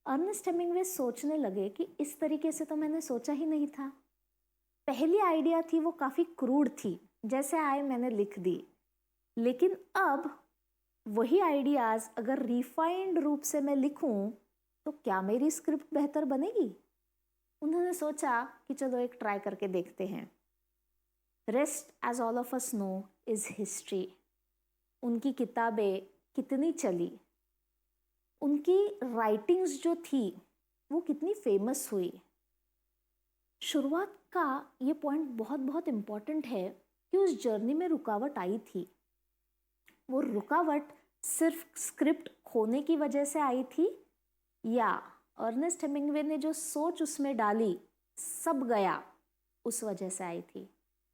अर्नेस्ट हेमिंग्वे सोचने लगे कि इस तरीके से तो मैंने सोचा ही नहीं था। पहली आइडिया थी वो काफ़ी क्रूड थी, जैसे आए मैंने लिख दी, लेकिन अब वही आइडियाज़ अगर रिफाइंड रूप से मैं लिखूं तो क्या मेरी स्क्रिप्ट बेहतर बनेगी। उन्होंने सोचा कि चलो एक ट्राई करके देखते हैं। Rest as all of us know is history. उनकी किताबें कितनी चली, उनकी राइटिंग्स जो थी वो कितनी फेमस हुई। शुरुआत का ये पॉइंट बहुत बहुत इम्पॉर्टेंट है कि उस जर्नी में रुकावट आई थी। वो रुकावट सिर्फ स्क्रिप्ट खोने की वजह से आई थी या अर्नेस्ट हेमिंग्वे ने जो सोच उसमें डाली सब गया उस वजह से आई थी।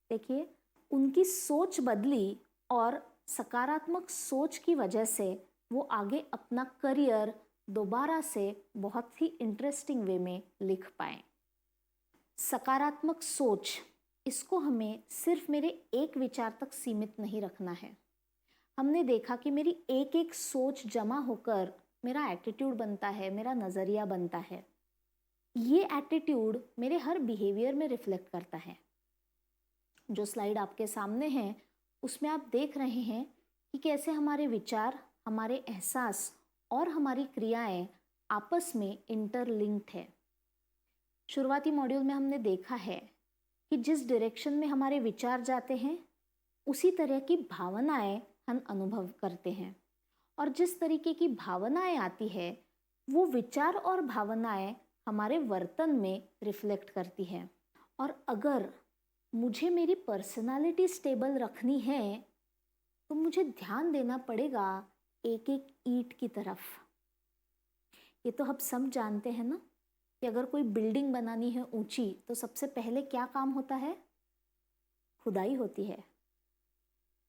देखिए, उनकी सोच बदली और सकारात्मक सोच की वजह से वो आगे अपना करियर दोबारा से बहुत ही इंटरेस्टिंग वे में लिख पाए। सकारात्मक सोच, इसको हमें सिर्फ मेरे एक विचार तक सीमित नहीं रखना है। हमने देखा कि मेरी एक एक सोच जमा होकर मेरा एटीट्यूड बनता है, मेरा नज़रिया बनता है। ये एटीट्यूड मेरे हर बिहेवियर में रिफ्लेक्ट करता है। जो स्लाइड आपके सामने है उसमें आप देख रहे हैं कि कैसे हमारे विचार, हमारे एहसास और हमारी क्रियाएं आपस में इंटरलिंक्ड है। शुरुआती मॉड्यूल में हमने देखा है कि जिस डायरेक्शन में हमारे विचार जाते हैं उसी तरह की भावनाएं हम अनुभव करते हैं, और जिस तरीके की भावनाएं आती है वो विचार और भावनाएं हमारे वर्तन में रिफ्लेक्ट करती है। और अगर मुझे मेरी पर्सनालिटी स्टेबल रखनी है तो मुझे ध्यान देना पड़ेगा एक एक ईंट की तरफ। ये तो हम सब जानते हैं ना कि अगर कोई बिल्डिंग बनानी है ऊंची तो सबसे पहले क्या काम होता है? खुदाई होती है।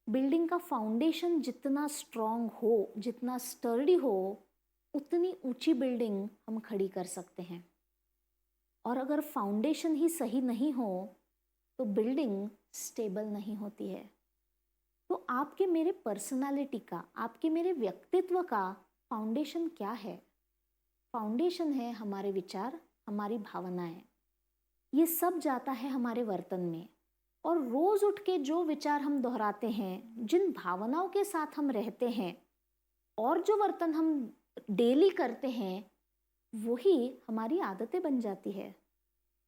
बिल्डिंग का फाउंडेशन जितना स्ट्रॉन्ग हो, जितना स्टर्डी हो, उतनी ऊंची बिल्डिंग हम खड़ी कर सकते हैं। और अगर फाउंडेशन ही सही नहीं हो तो बिल्डिंग स्टेबल नहीं होती है। तो आपके मेरे पर्सनालिटी का, आपके मेरे व्यक्तित्व का फाउंडेशन क्या है? फाउंडेशन है हमारे विचार, हमारी भावनाएं। ये सब जाता है हमारे वर्तन में, और रोज उठ के जो विचार हम दोहराते हैं, जिन भावनाओं के साथ हम रहते हैं और जो वर्तन हम डेली करते हैं, वही हमारी आदतें बन जाती है।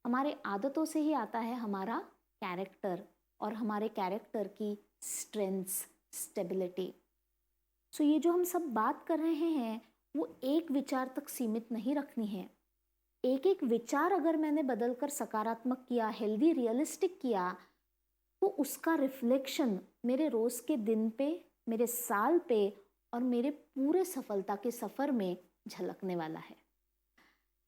हमारे आदतों से ही आता है हमारा कैरेक्टर और हमारे कैरेक्टर की स्ट्रेंथ्स, स्टेबिलिटी। सो ये जो हम सब बात कर रहे हैं वो एक विचार तक सीमित नहीं रखनी है, एक एक विचार अगर मैंने बदलकर सकारात्मक किया, हेल्दी, रियलिस्टिक किया, तो उसका रिफ्लेक्शन मेरे रोज के दिन पे, मेरे साल पे और मेरे पूरे सफलता के सफर में झलकने वाला है।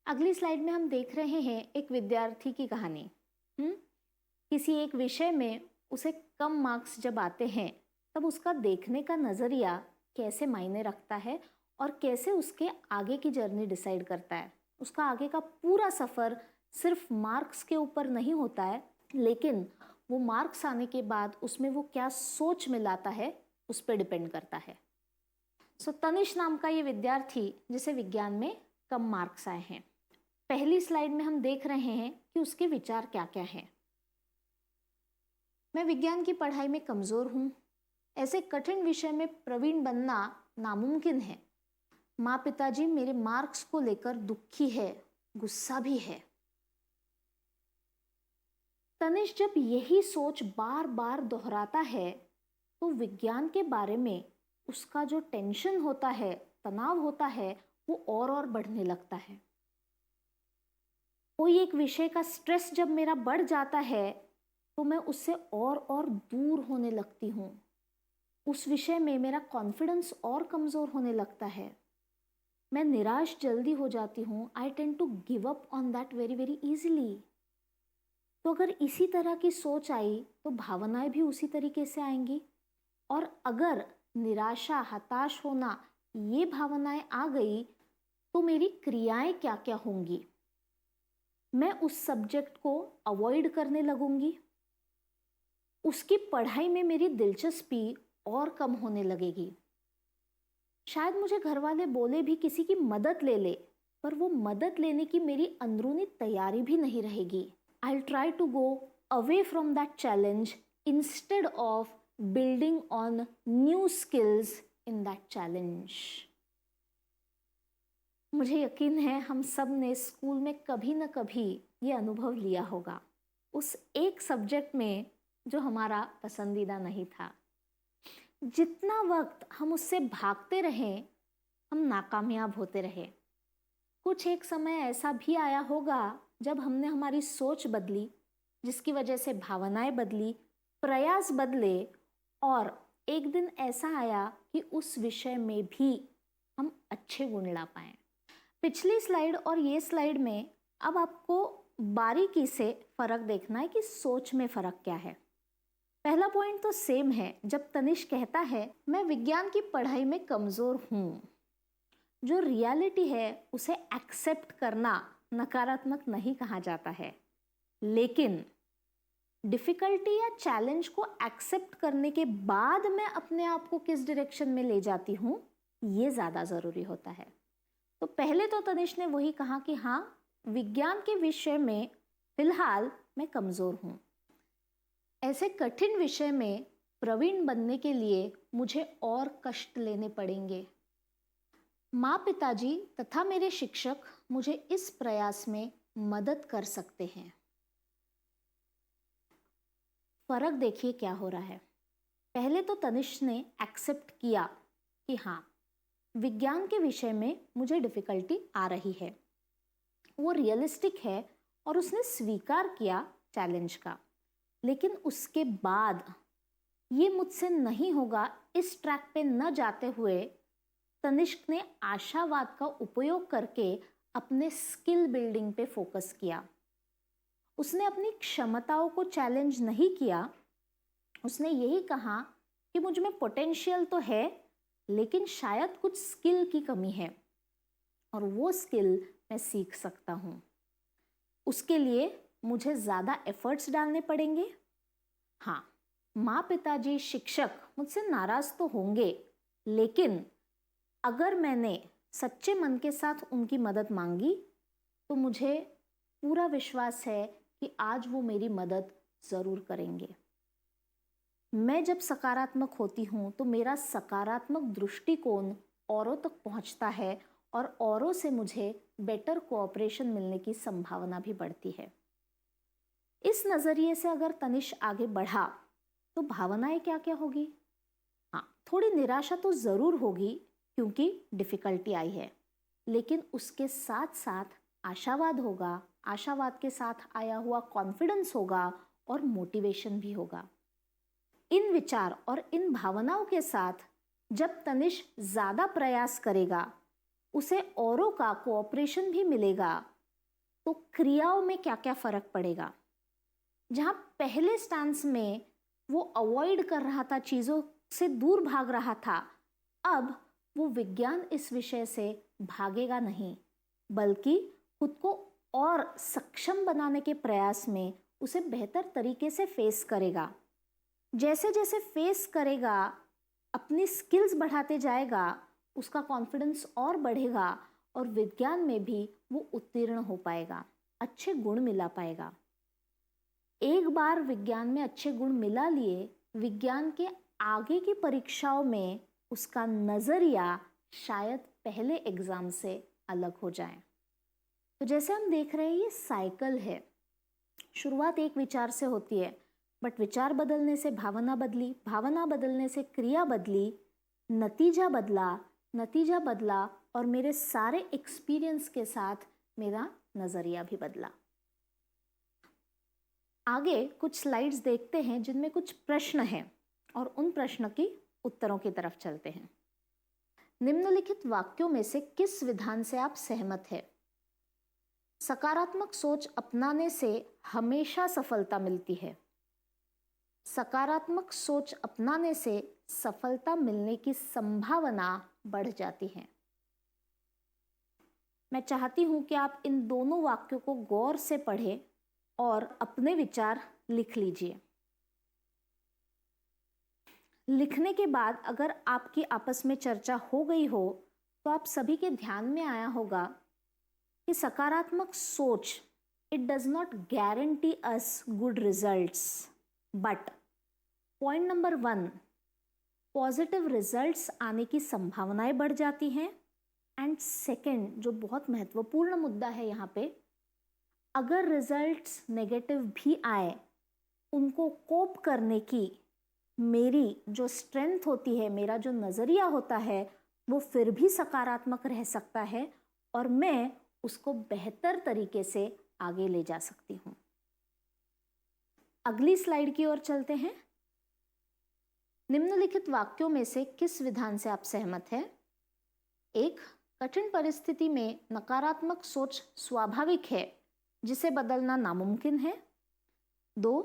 अगली स्लाइड में हम देख रहे हैं एक विद्यार्थी की कहानी। किसी एक विषय में उसे कम मार्क्स जब आते हैं, तब उसका देखने का नजरिया कैसे मायने रखता है और कैसे उसके आगे की जर्नी डिसाइड करता है। उसका आगे का पूरा सफर सिर्फ मार्क्स के ऊपर नहीं होता है, लेकिन वो मार्क्स आने के बाद उसमें वो क्या सोच में लाता है उस पर डिपेंड करता है। तनिष नाम का ये विद्यार्थी जिसे विज्ञान में कम मार्क्स आए हैं, पहली स्लाइड में हम देख रहे हैं कि उसके विचार क्या क्या हैं। मैं विज्ञान की पढ़ाई में कमजोर हूं, ऐसे कठिन विषय में प्रवीण बनना नामुमकिन है। माँ पिताजी मेरे मार्क्स को लेकर दुखी है, गुस्सा भी है। तनिष जब यही सोच बार बार दोहराता है, तो विज्ञान के बारे में उसका जो टेंशन होता है, तनाव होता है, वो और बढ़ने लगता है। कोई एक विषय का स्ट्रेस जब मेरा बढ़ जाता है, तो मैं उससे और दूर होने लगती हूँ। उस विषय में मेरा कॉन्फिडेंस और कमजोर होने लगता है। मैं निराश जल्दी हो जाती हूँ। I tend to give up on that very very easily. तो अगर इसी तरह की सोच आई, तो भावनाएं भी उसी तरीके से आएंगी। और अगर निराशा, हताश होना, ये भावनाएं आ गई, तो मेरी क्रियाएं क्या क्या होंगी। मैं उस सब्जेक्ट को अवॉइड करने लगूंगी। उसकी पढ़ाई में मेरी दिलचस्पी और कम होने लगेगी। शायद मुझे घर वाले बोले भी किसी की मदद ले ले, पर वो मदद लेने की मेरी अंदरूनी तैयारी भी नहीं रहेगी। I'll try to go away from that challenge instead of building on new skills in that challenge. मुझे यकीन है हम सब ने स्कूल में कभी न कभी ये अनुभव लिया होगा, उस एक सब्जेक्ट में जो हमारा पसंदीदा नहीं था। जितना वक्त हम उससे भागते रहे, हम नाकामयाब होते रहे। कुछ एक समय ऐसा भी आया होगा जब हमने हमारी सोच बदली, जिसकी वजह से भावनाएं बदली, प्रयास बदले, और एक दिन ऐसा आया कि उस विषय में भी हम अच्छे गुण ला पाए। पिछली स्लाइड और ये स्लाइड में अब आपको बारीकी से फर्क देखना है कि सोच में फर्क क्या है। पहला पॉइंट तो सेम है। जब तनिष कहता है मैं विज्ञान की पढ़ाई में कमजोर हूं, जो रियलिटी है उसे एक्सेप्ट करना नकारात्मक नहीं कहा जाता है, लेकिन डिफिकल्टी या चैलेंज को एक्सेप्ट करने के बाद मैं अपने आप को किस डायरेक्शन में ले जाती हूं, ये ज्यादा जरूरी होता है। तो पहले तो तनिष ने वही कहा कि हाँ, विज्ञान के विषय में फिलहाल मैं कमजोर हूं। ऐसे कठिन विषय में प्रवीण बनने के लिए मुझे और कष्ट लेने पड़ेंगे। माँ पिताजी तथा मेरे शिक्षक मुझे इस प्रयास में मदद कर सकते हैं। फर्क देखिए क्या हो रहा है। पहले तो तनिष ने एक्सेप्ट किया कि हाँ, विज्ञान के विषय में मुझे डिफिकल्टी आ रही है, वो रियलिस्टिक है और उसने स्वीकार किया चैलेंज का। लेकिन उसके बाद ये मुझसे नहीं होगा, इस ट्रैक पे न जाते हुए तनिष्क ने आशावाद का उपयोग करके अपने स्किल बिल्डिंग पे फोकस किया। उसने अपनी क्षमताओं को चैलेंज नहीं किया। उसने यही कहा कि मुझ में पोटेंशियल तो है, लेकिन शायद कुछ स्किल की कमी है और वो स्किल मैं सीख सकता हूं। उसके लिए मुझे ज्यादा एफर्ट्स डालने पड़ेंगे। हाँ, माँ पिताजी, शिक्षक मुझसे नाराज तो होंगे, लेकिन अगर मैंने सच्चे मन के साथ उनकी मदद मांगी, तो मुझे पूरा विश्वास है कि आज वो मेरी मदद जरूर करेंगे। मैं जब सकारात्मक होती हूँ, तो मेरा सकारात्मक दृष्टिकोण औरों तक पहुँचता है और औरों से मुझे बेटर कोऑपरेशन मिलने की संभावना भी बढ़ती है। इस नजरिए से अगर तनिष आगे बढ़ा, तो भावनाएं क्या क्या होगी। हाँ, थोड़ी निराशा तो जरूर होगी क्योंकि डिफिकल्टी आई है, लेकिन उसके साथ साथ आशावाद होगा, आशावाद के साथ आया हुआ कॉन्फिडेंस होगा और मोटिवेशन भी होगा। इन विचार और इन भावनाओं के साथ जब तनिष ज्यादा प्रयास करेगा, उसे औरों का कोऑपरेशन भी मिलेगा, तो क्रियाओं में क्या क्या फर्क पड़ेगा। जहां पहले स्टांस में वो अवॉइड कर रहा था, चीजों से दूर भाग रहा था, अब वो विज्ञान इस विषय से भागेगा नहीं, बल्कि खुद को और सक्षम बनाने के प्रयास में उसे बेहतर तरीके से फेस करेगा। जैसे जैसे फेस करेगा, अपनी स्किल्स बढ़ाते जाएगा, उसका कॉन्फिडेंस और बढ़ेगा और विज्ञान में भी वो उत्तीर्ण हो पाएगा, अच्छे गुण मिला पाएगा। एक बार विज्ञान में अच्छे गुण मिला लिए, विज्ञान के आगे की परीक्षाओं में उसका नजरिया शायद पहले एग्जाम से अलग हो जाए। तो जैसे हम देख रहे हैं, ये साइकिल है। शुरुआत एक विचार से होती है, बट विचार बदलने से भावना बदली, भावना बदलने से क्रिया बदली, नतीजा बदला, नतीजा बदला और मेरे सारे एक्सपीरियंस के साथ मेरा नजरिया भी बदला। आगे कुछ स्लाइड्स देखते हैं जिनमें कुछ प्रश्न हैं और उन प्रश्न की उत्तरों की तरफ चलते हैं। निम्नलिखित वाक्यों में से किस विधान से आप सहमत हैं? सकारात्मक सोच अपनाने से हमेशा सफलता मिलती है। सकारात्मक सोच अपनाने से सफलता मिलने की संभावना बढ़ जाती है। मैं चाहती हूं कि आप इन दोनों वाक्यों को गौर से पढ़ें और अपने विचार लिख लीजिए। लिखने के बाद अगर आपकी आपस में चर्चा हो गई हो, तो आप सभी के ध्यान में आया होगा कि सकारात्मक सोच it does not guarantee us good results, but point number 1, positive results आने की संभावनाएं बढ़ जाती हैं। एंड सेकेंड, जो बहुत महत्वपूर्ण मुद्दा है यहाँ पे, अगर रिजल्ट्स नेगेटिव भी आए, उनको कोप करने की मेरी जो स्ट्रेंथ होती है, मेरा जो नज़रिया होता है, वो फिर भी सकारात्मक रह सकता है और मैं उसको बेहतर तरीके से आगे ले जा सकती हूँ। अगली स्लाइड की ओर चलते हैं। निम्नलिखित वाक्यों में से किस विधान से आप सहमत हैं? 1, कठिन परिस्थिति में नकारात्मक सोच स्वाभाविक है, जिसे बदलना नामुमकिन है। 2,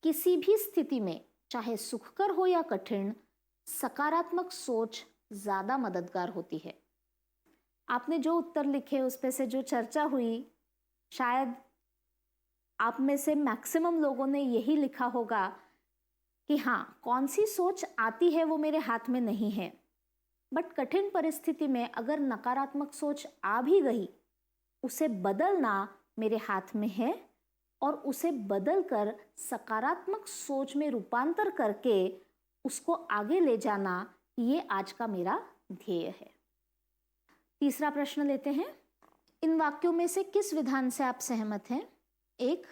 किसी भी स्थिति में, चाहे सुखकर हो या कठिन, सकारात्मक सोच ज्यादा मददगार होती है। आपने जो उत्तर लिखे उस पे से जो चर्चा हुई, शायद आप में से मैक्सिमम लोगों ने यही लिखा होगा कि हाँ, कौन सी सोच आती है वो मेरे हाथ में नहीं है, बट कठिन परिस्थिति में अगर नकारात्मक सोच आ भी गई, उसे बदलना मेरे हाथ में है और उसे बदलकर सकारात्मक सोच में रूपांतर करके उसको आगे ले जाना, ये आज का मेरा ध्येय है। तीसरा प्रश्न लेते हैं। इन वाक्यों में से किस विधान से आप सहमत हैं? 1,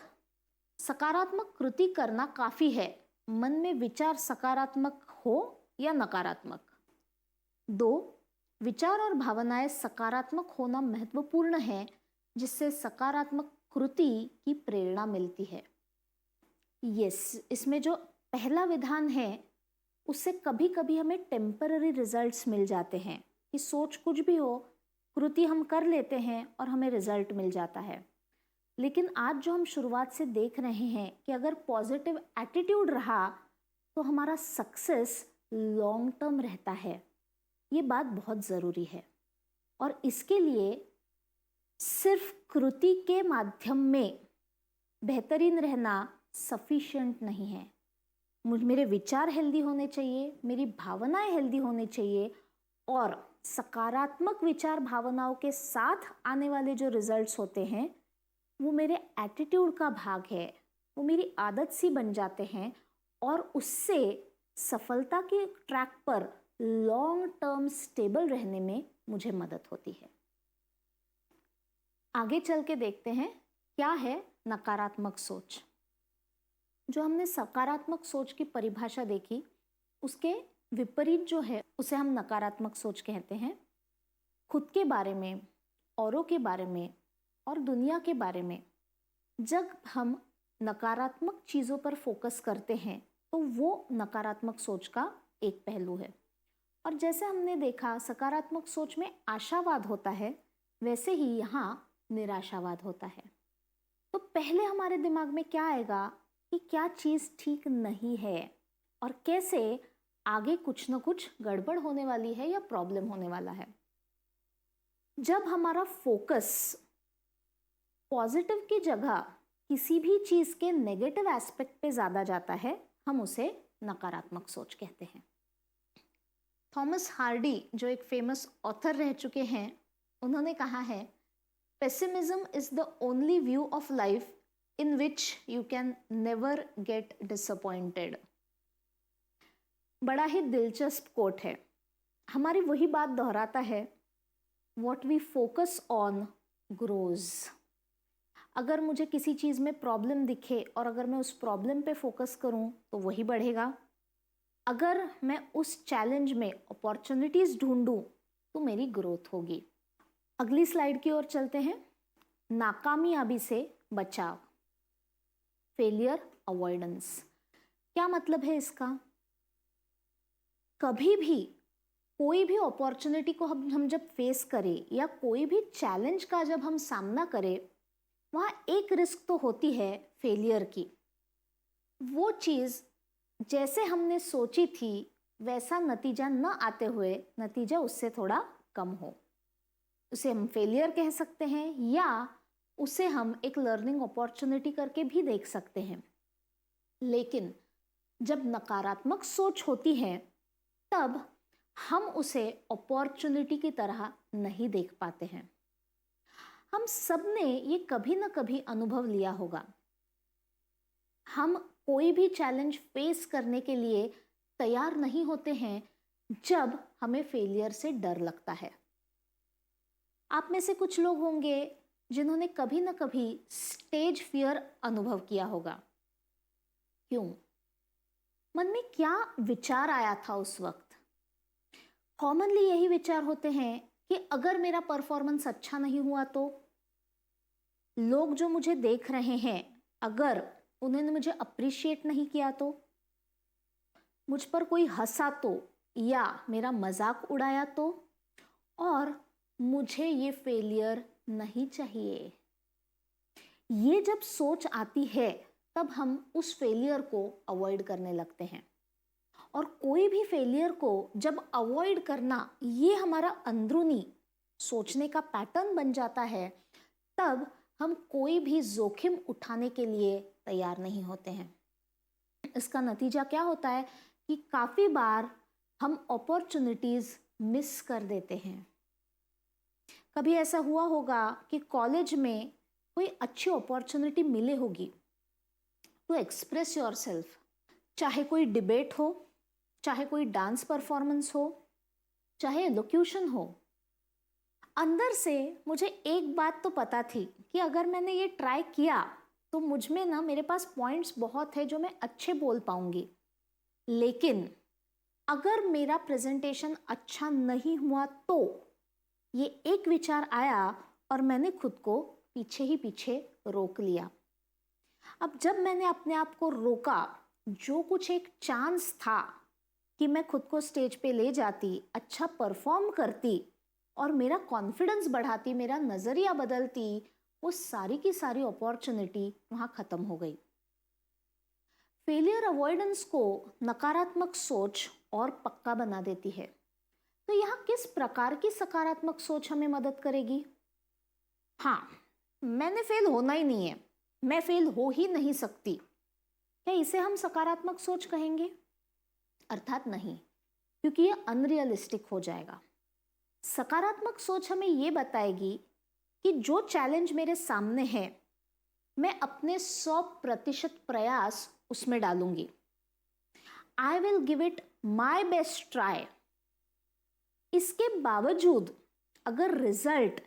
सकारात्मक कृति करना काफी है, मन में विचार सकारात्मक हो या नकारात्मक। 2, विचार और भावनाएं सकारात्मक होना महत्वपूर्ण है, जिससे सकारात्मक कृति की प्रेरणा मिलती है। इसमें जो पहला विधान है, उससे कभी कभी हमें टेम्पररी रिजल्ट्स मिल जाते हैं कि सोच कुछ भी हो, कृति हम कर लेते हैं और हमें रिजल्ट मिल जाता है। लेकिन आज जो हम शुरुआत से देख रहे हैं कि अगर पॉजिटिव एटीट्यूड रहा तो हमारा सक्सेस लॉन्ग टर्म रहता है। ये बात बहुत ज़रूरी है और इसके लिए सिर्फ कृति के माध्यम में बेहतरीन रहना सफिशिएंट नहीं है। मेरे विचार हेल्दी होने चाहिए, मेरी भावनाएं हेल्दी होनी चाहिए और सकारात्मक विचार भावनाओं के साथ आने वाले जो रिजल्ट्स होते हैं वो मेरे एटीट्यूड का भाग है, वो मेरी आदत सी बन जाते हैं और उससे सफलता के ट्रैक पर लॉन्ग टर्म स्टेबल रहने में मुझे मदद होती है। आगे चल के देखते हैं क्या है नकारात्मक सोच। जो हमने सकारात्मक सोच की परिभाषा देखी, उसके विपरीत जो है उसे हम नकारात्मक सोच कहते हैं। खुद के बारे में, औरों के बारे में और दुनिया के बारे में जब हम नकारात्मक चीज़ों पर फोकस करते हैं तो वो नकारात्मक सोच का एक पहलू है। और जैसे हमने देखा सकारात्मक सोच में आशावाद होता है, वैसे ही यहाँ निराशावाद होता है। तो पहले हमारे दिमाग में क्या आएगा कि क्या चीज़ ठीक नहीं है और कैसे आगे कुछ न कुछ गड़बड़ होने वाली है या प्रॉब्लम होने वाला है। जब हमारा फोकस पॉजिटिव की जगह किसी भी चीज़ के नेगेटिव एस्पेक्ट पे ज़्यादा जाता है, हम उसे नकारात्मक सोच कहते हैं। थॉमस हार्डी जो एक फेमस ऑथर रह चुके हैं, उन्होंने कहा है, pessimism is the only view of life in which you can never get disappointed. बड़ा ही दिलचस्प कोट है, हमारी वही बात दोहराता है, what we focus on grows. अगर मुझे किसी चीज़ में प्रॉब्लम दिखे और अगर मैं उस प्रॉब्लम पे फोकस करूं तो वही बढ़ेगा। अगर मैं उस चैलेंज में अपॉर्चुनिटीज़ ढूंढूं तो मेरी ग्रोथ होगी। अगली स्लाइड की ओर चलते हैं। नाकामयाबी से बचाव, फेलियर अवॉइडेंस। क्या मतलब है इसका? कभी भी कोई भी अपॉर्चुनिटी को हम जब फेस करें या कोई भी चैलेंज का जब हम सामना करें, वहाँ एक रिस्क तो होती है फेलियर की। वो चीज़ जैसे हमने सोची थी वैसा नतीजा न आते हुए नतीजा उससे थोड़ा कम हो, उसे हम फेलियर कह सकते हैं या उसे हम एक लर्निंग अपॉर्चुनिटी करके भी देख सकते हैं। लेकिन जब नकारात्मक सोच होती है तब हम उसे अपॉर्चुनिटी की तरह नहीं देख पाते हैं। हम सब ने ये कभी ना कभी अनुभव लिया होगा। हम कोई भी चैलेंज फेस करने के लिए तैयार नहीं होते हैं जब हमें फेलियर से डर लगता है। आप में से कुछ लोग होंगे जिन्होंने कभी ना कभी स्टेज फियर अनुभव किया होगा। क्यों? मन में क्या विचार आया था उस वक्त? कॉमनली यही विचार होते हैं कि अगर मेरा परफॉर्मेंस अच्छा नहीं हुआ तो, लोग जो मुझे देख रहे हैं अगर उन्होंने मुझे अप्रिशिएट नहीं किया तो, मुझ पर कोई हंसा तो या मेरा मजाक उड़ाया तो, और मुझे ये फेलियर नहीं चाहिए। ये जब सोच आती है तब हम उस फेलियर को अवॉइड करने लगते हैं। और कोई भी फेलियर को जब अवॉइड करना ये हमारा अंदरूनी सोचने का पैटर्न बन जाता है, तब हम कोई भी जोखिम उठाने के लिए तैयार नहीं होते हैं। इसका नतीजा क्या होता है कि काफ़ी बार हम अपॉर्चुनिटीज़ मिस कर देते हैं। कभी ऐसा हुआ होगा कि कॉलेज में कोई अच्छी अपॉर्चुनिटी मिले होगी टू एक्सप्रेस योरसेल्फ, चाहे कोई डिबेट हो, चाहे कोई डांस परफॉर्मेंस हो, चाहे एलोक्यूशन हो। अंदर से मुझे एक बात तो पता थी कि अगर मैंने ये ट्राई किया तो मुझ में ना मेरे पास पॉइंट्स बहुत है जो मैं अच्छे बोल पाऊंगी। लेकिन अगर मेरा प्रेजेंटेशन अच्छा नहीं हुआ तो, ये एक विचार आया और मैंने खुद को पीछे ही पीछे रोक लिया। अब जब मैंने अपने आप को रोका, जो कुछ एक चांस था कि मैं खुद को स्टेज पे ले जाती, अच्छा परफॉर्म करती और मेरा कॉन्फिडेंस बढ़ाती, मेरा नज़रिया बदलती, वो सारी की सारी अपॉर्चुनिटी वहाँ ख़त्म हो गई। फेलियर अवॉइडेंस को नकारात्मक सोच और पक्का बना देती है। तो यहाँ किस प्रकार की सकारात्मक सोच हमें मदद करेगी? हाँ, मैंने फेल होना ही नहीं है, मैं फेल हो ही नहीं सकती, क्या इसे हम सकारात्मक सोच कहेंगे? अर्थात नहीं, क्योंकि ये अनरियलिस्टिक हो जाएगा। सकारात्मक सोच हमें ये बताएगी कि जो चैलेंज मेरे सामने है, मैं अपने 100% प्रयास उसमें डालूंगी। I will give it my best try. इसके बावजूद अगर रिजल्ट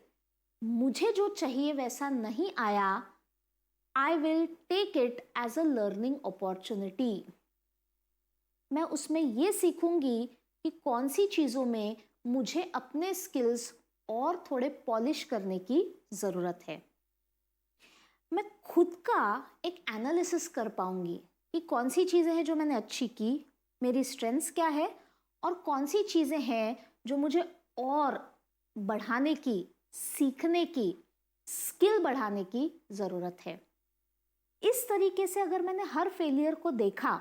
मुझे जो चाहिए वैसा नहीं आया, I will take it as a learning opportunity. मैं उसमें ये सीखूंगी कि कौन सी चीज़ों में मुझे अपने स्किल्स और थोड़े पॉलिश करने की ज़रूरत है। मैं खुद का एक एनालिसिस कर पाऊंगी कि कौन सी चीज़ें हैं जो मैंने अच्छी की, मेरी स्ट्रेंथ्स क्या है, और कौन सी चीज़ें हैं जो मुझे और बढ़ाने की, सीखने की, स्किल बढ़ाने की ज़रूरत है। इस तरीके से अगर मैंने हर फेलियर को देखा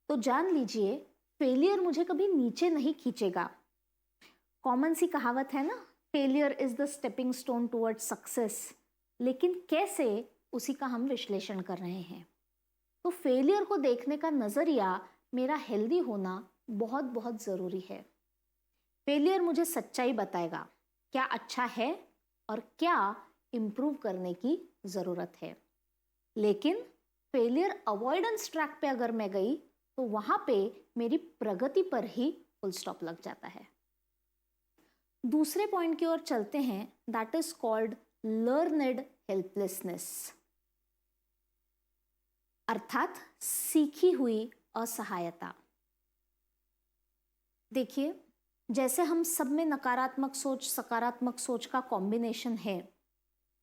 तो जान लीजिए फेलियर मुझे कभी नीचे नहीं खींचेगा। कॉमन सी कहावत है ना, failure is the stepping stone towards success, लेकिन कैसे, उसी का हम विश्लेषण कर रहे हैं। तो फेलियर को देखने का नजरिया मेरा हेल्दी होना बहुत बहुत जरूरी है। फेलियर मुझे सच्चाई बताएगा, क्या अच्छा है और क्या इम्प्रूव करने की जरूरत है। लेकिन फेलियर अवॉइडेंस ट्रैक पे अगर मैं गई तो वहां पे मेरी प्रगति पर ही फुल स्टॉप लग जाता है। दूसरे पॉइंट की ओर चलते हैं, that is called learned helplessness, अर्थात सीखी हुई असहायता। देखिए, जैसे हम सब में नकारात्मक सोच सकारात्मक सोच का कॉम्बिनेशन है,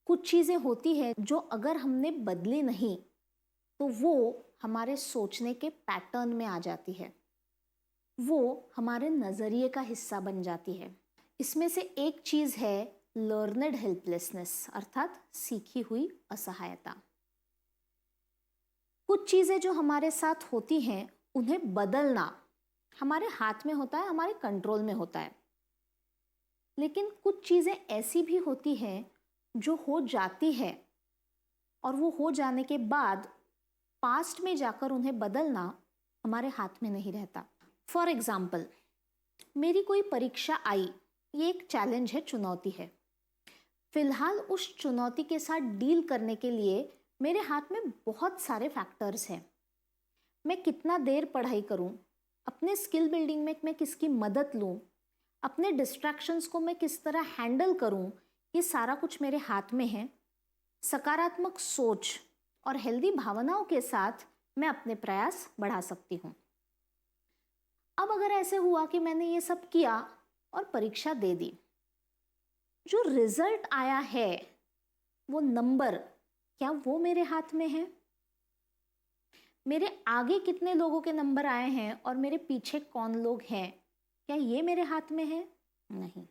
कुछ चीजें होती है जो अगर हमने बदली नहीं तो वो हमारे सोचने के पैटर्न में आ जाती है, वो हमारे नजरिए का हिस्सा बन जाती है। इसमें से एक चीज है लर्नड हेल्पलेसनेस, अर्थात सीखी हुई असहायता। कुछ चीजें जो हमारे साथ होती हैं उन्हें बदलना हमारे हाथ में होता है, हमारे कंट्रोल में होता है। लेकिन कुछ चीजें ऐसी भी होती हैं जो हो जाती है और वो हो जाने के बाद पास्ट में जाकर उन्हें बदलना हमारे हाथ में नहीं रहता। फॉर एग्जाम्पल, मेरी कोई परीक्षा आई, ये एक चैलेंज है, चुनौती है। फिलहाल उस चुनौती के साथ डील करने के लिए मेरे हाथ में बहुत सारे फैक्टर्स हैं। मैं कितना देर पढ़ाई करूं, अपने स्किल बिल्डिंग में मैं किसकी मदद लूं, अपने डिस्ट्रैक्शंस को मैं किस तरह हैंडल करूं, ये सारा कुछ मेरे हाथ में है। सकारात्मक सोच और हेल्दी भावनाओं के साथ मैं अपने प्रयास बढ़ा सकती हूँ। अब अगर ऐसे हुआ कि मैंने ये सब किया और परीक्षा दे दी, जो रिजल्ट आया है वो नंबर, क्या वो मेरे हाथ में है? मेरे आगे कितने लोगों के नंबर आए हैं और मेरे पीछे कौन लोग हैं, क्या ये मेरे हाथ में है? नहीं।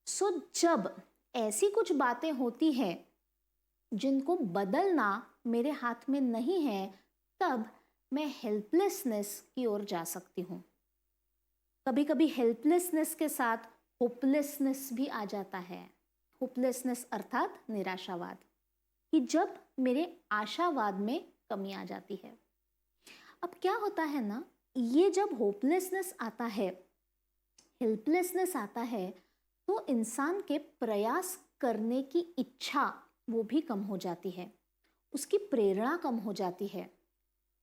सो जब ऐसी कुछ बातें होती हैं जिनको बदलना मेरे हाथ में नहीं है, तब मैं हेल्पलेसनेस की ओर जा सकती हूँ। कभी कभी हेल्पलेसनेस के साथ होपलेसनेस भी आ जाता है। होपलेसनेस अर्थात निराशावाद, कि जब मेरे आशावाद में कमी आ जाती है। अब क्या होता है ना, ये जब होपलेसनेस आता है, हेल्पलेसनेस आता है, तो इंसान के प्रयास करने की इच्छा वो भी कम हो जाती है, उसकी प्रेरणा कम हो जाती है।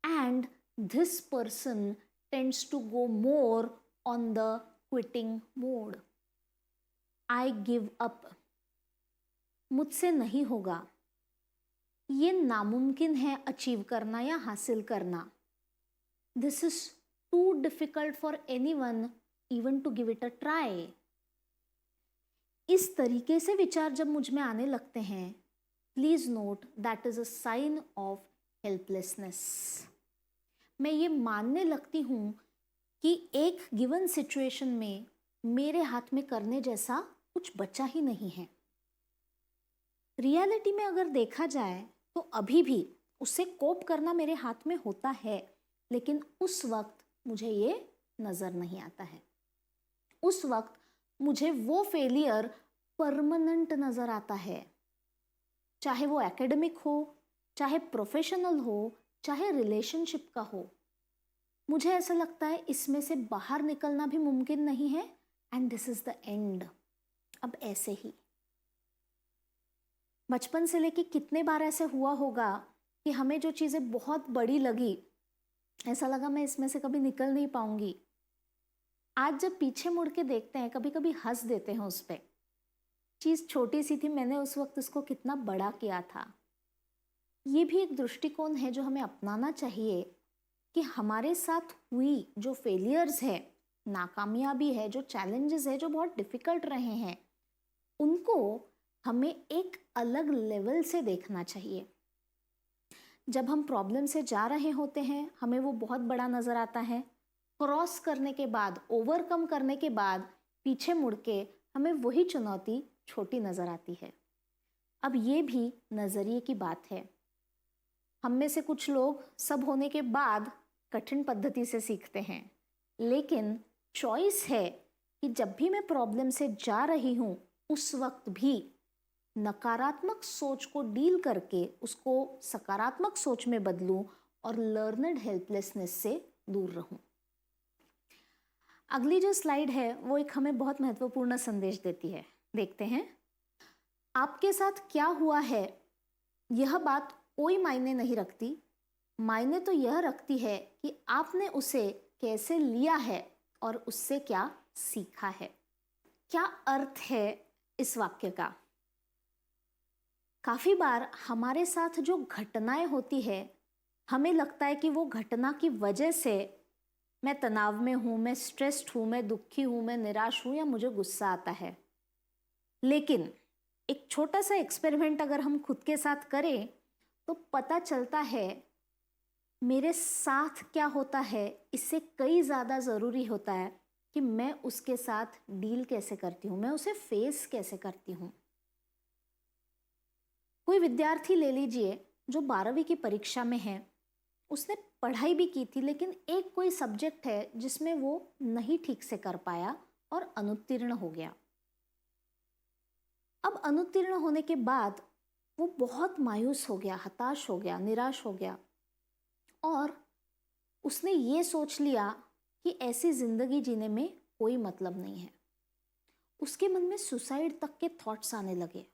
And this person tends to go more on the quitting mode. I give up, मुझसे नहीं होगा, ये नामुमकिन है अचीव करना या हासिल करना। This is too difficult for anyone even to give it a try. इस तरीके से विचार जब मुझ में आने लगते हैं, please note that is a sign of helplessness. मैं ये मानने लगती हूं कि एक गिवन सिचुएशन में मेरे हाथ में करने जैसा कुछ बचा ही नहीं है। रियलिटी में अगर देखा जाए तो अभी भी उससे कोप करना मेरे हाथ में होता है, लेकिन उस वक्त मुझे ये नजर नहीं आता है। उस वक्त मुझे वो फेलियर परमानेंट नजर आता है, चाहे वो एकेडमिक हो, चाहे प्रोफेशनल हो, चाहे रिलेशनशिप का हो। मुझे ऐसा लगता है इसमें से बाहर निकलना भी मुमकिन नहीं है, and this is the end. अब ऐसे ही बचपन से लेके कितने बार ऐसे हुआ होगा कि हमें जो चीज़ें बहुत बड़ी लगी, ऐसा लगा मैं इसमें से कभी निकल नहीं पाऊंगी। आज जब पीछे मुड़ के देखते हैं, कभी कभी हंस देते हैं उस पर। चीज़ छोटी सी थी, मैंने उस वक्त उसको कितना बड़ा किया था। ये भी एक दृष्टिकोण है जो हमें अपनाना चाहिए कि हमारे साथ हुई जो फेलियर्स है, नाकामयाबी है, जो चैलेंजेस है, जो बहुत डिफिकल्ट रहे हैं, उनको हमें एक अलग लेवल से देखना चाहिए। जब हम प्रॉब्लम से जा रहे होते हैं हमें वो बहुत बड़ा नज़र आता है, क्रॉस करने के बाद, ओवरकम करने के बाद पीछे मुड़ के हमें वही चुनौती छोटी नज़र आती है। अब ये भी नज़रिए की बात है। हम में से कुछ लोग सब होने के बाद कठिन पद्धति से सीखते हैं, लेकिन चॉइस है कि जब भी मैं प्रॉब्लम से जा रही हूँ उस वक्त भी नकारात्मक सोच को डील करके उसको सकारात्मक सोच में बदलूं और लर्नड हेल्पलेसनेस से दूर रहूं। अगली जो स्लाइड है वो एक हमें बहुत महत्वपूर्ण संदेश देती है। देखते हैं। आपके साथ क्या हुआ है यह बात कोई मायने नहीं रखती, मायने तो यह रखती है कि आपने उसे कैसे लिया है और उससे क्या सीखा है। क्या अर्थ है इस वाक्य का? काफ़ी बार हमारे साथ जो घटनाएं होती है हमें लगता है कि वो घटना की वजह से मैं तनाव में हूँ, मैं स्ट्रेस्ड हूँ, मैं दुखी हूँ, मैं निराश हूँ या मुझे गुस्सा आता है। लेकिन एक छोटा सा एक्सपेरिमेंट अगर हम खुद के साथ करें तो पता चलता है मेरे साथ क्या होता है इससे कई ज़्यादा ज़रूरी होता है कि मैं उसके साथ डील कैसे करती हूँ, मैं उसे फेस कैसे करती हूँ। कोई विद्यार्थी ले लीजिए जो 12वीं की परीक्षा में है, उसने पढ़ाई भी की थी लेकिन एक कोई सब्जेक्ट है जिसमें वो नहीं ठीक से कर पाया और अनुत्तीर्ण हो गया। अब अनुत्तीर्ण होने के बाद वो बहुत मायूस हो गया, हताश हो गया, निराश हो गया और उसने ये सोच लिया कि ऐसी जिंदगी जीने में कोई मतलब नहीं है। उसके मन में सुसाइड तक के थॉट्स आने लगे।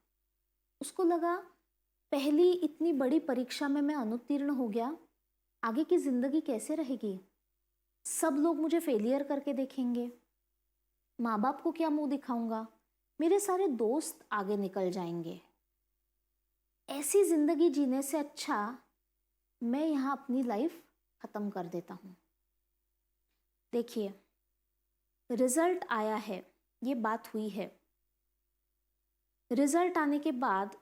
उसको लगा पहली इतनी बड़ी परीक्षा में मैं अनुत्तीर्ण हो गया, आगे की जिंदगी कैसे रहेगी? सब लोग मुझे फेलियर करके देखेंगे, माँ बाप को क्या मुंह दिखाऊंगा, मेरे सारे दोस्त आगे निकल जाएंगे। ऐसी जिंदगी जीने से अच्छा मैं यहाँ अपनी लाइफ खत्म कर देता हूँ। देखिए, रिजल्ट आया है, ये बात हुई है। रिजल्ट आने के बाद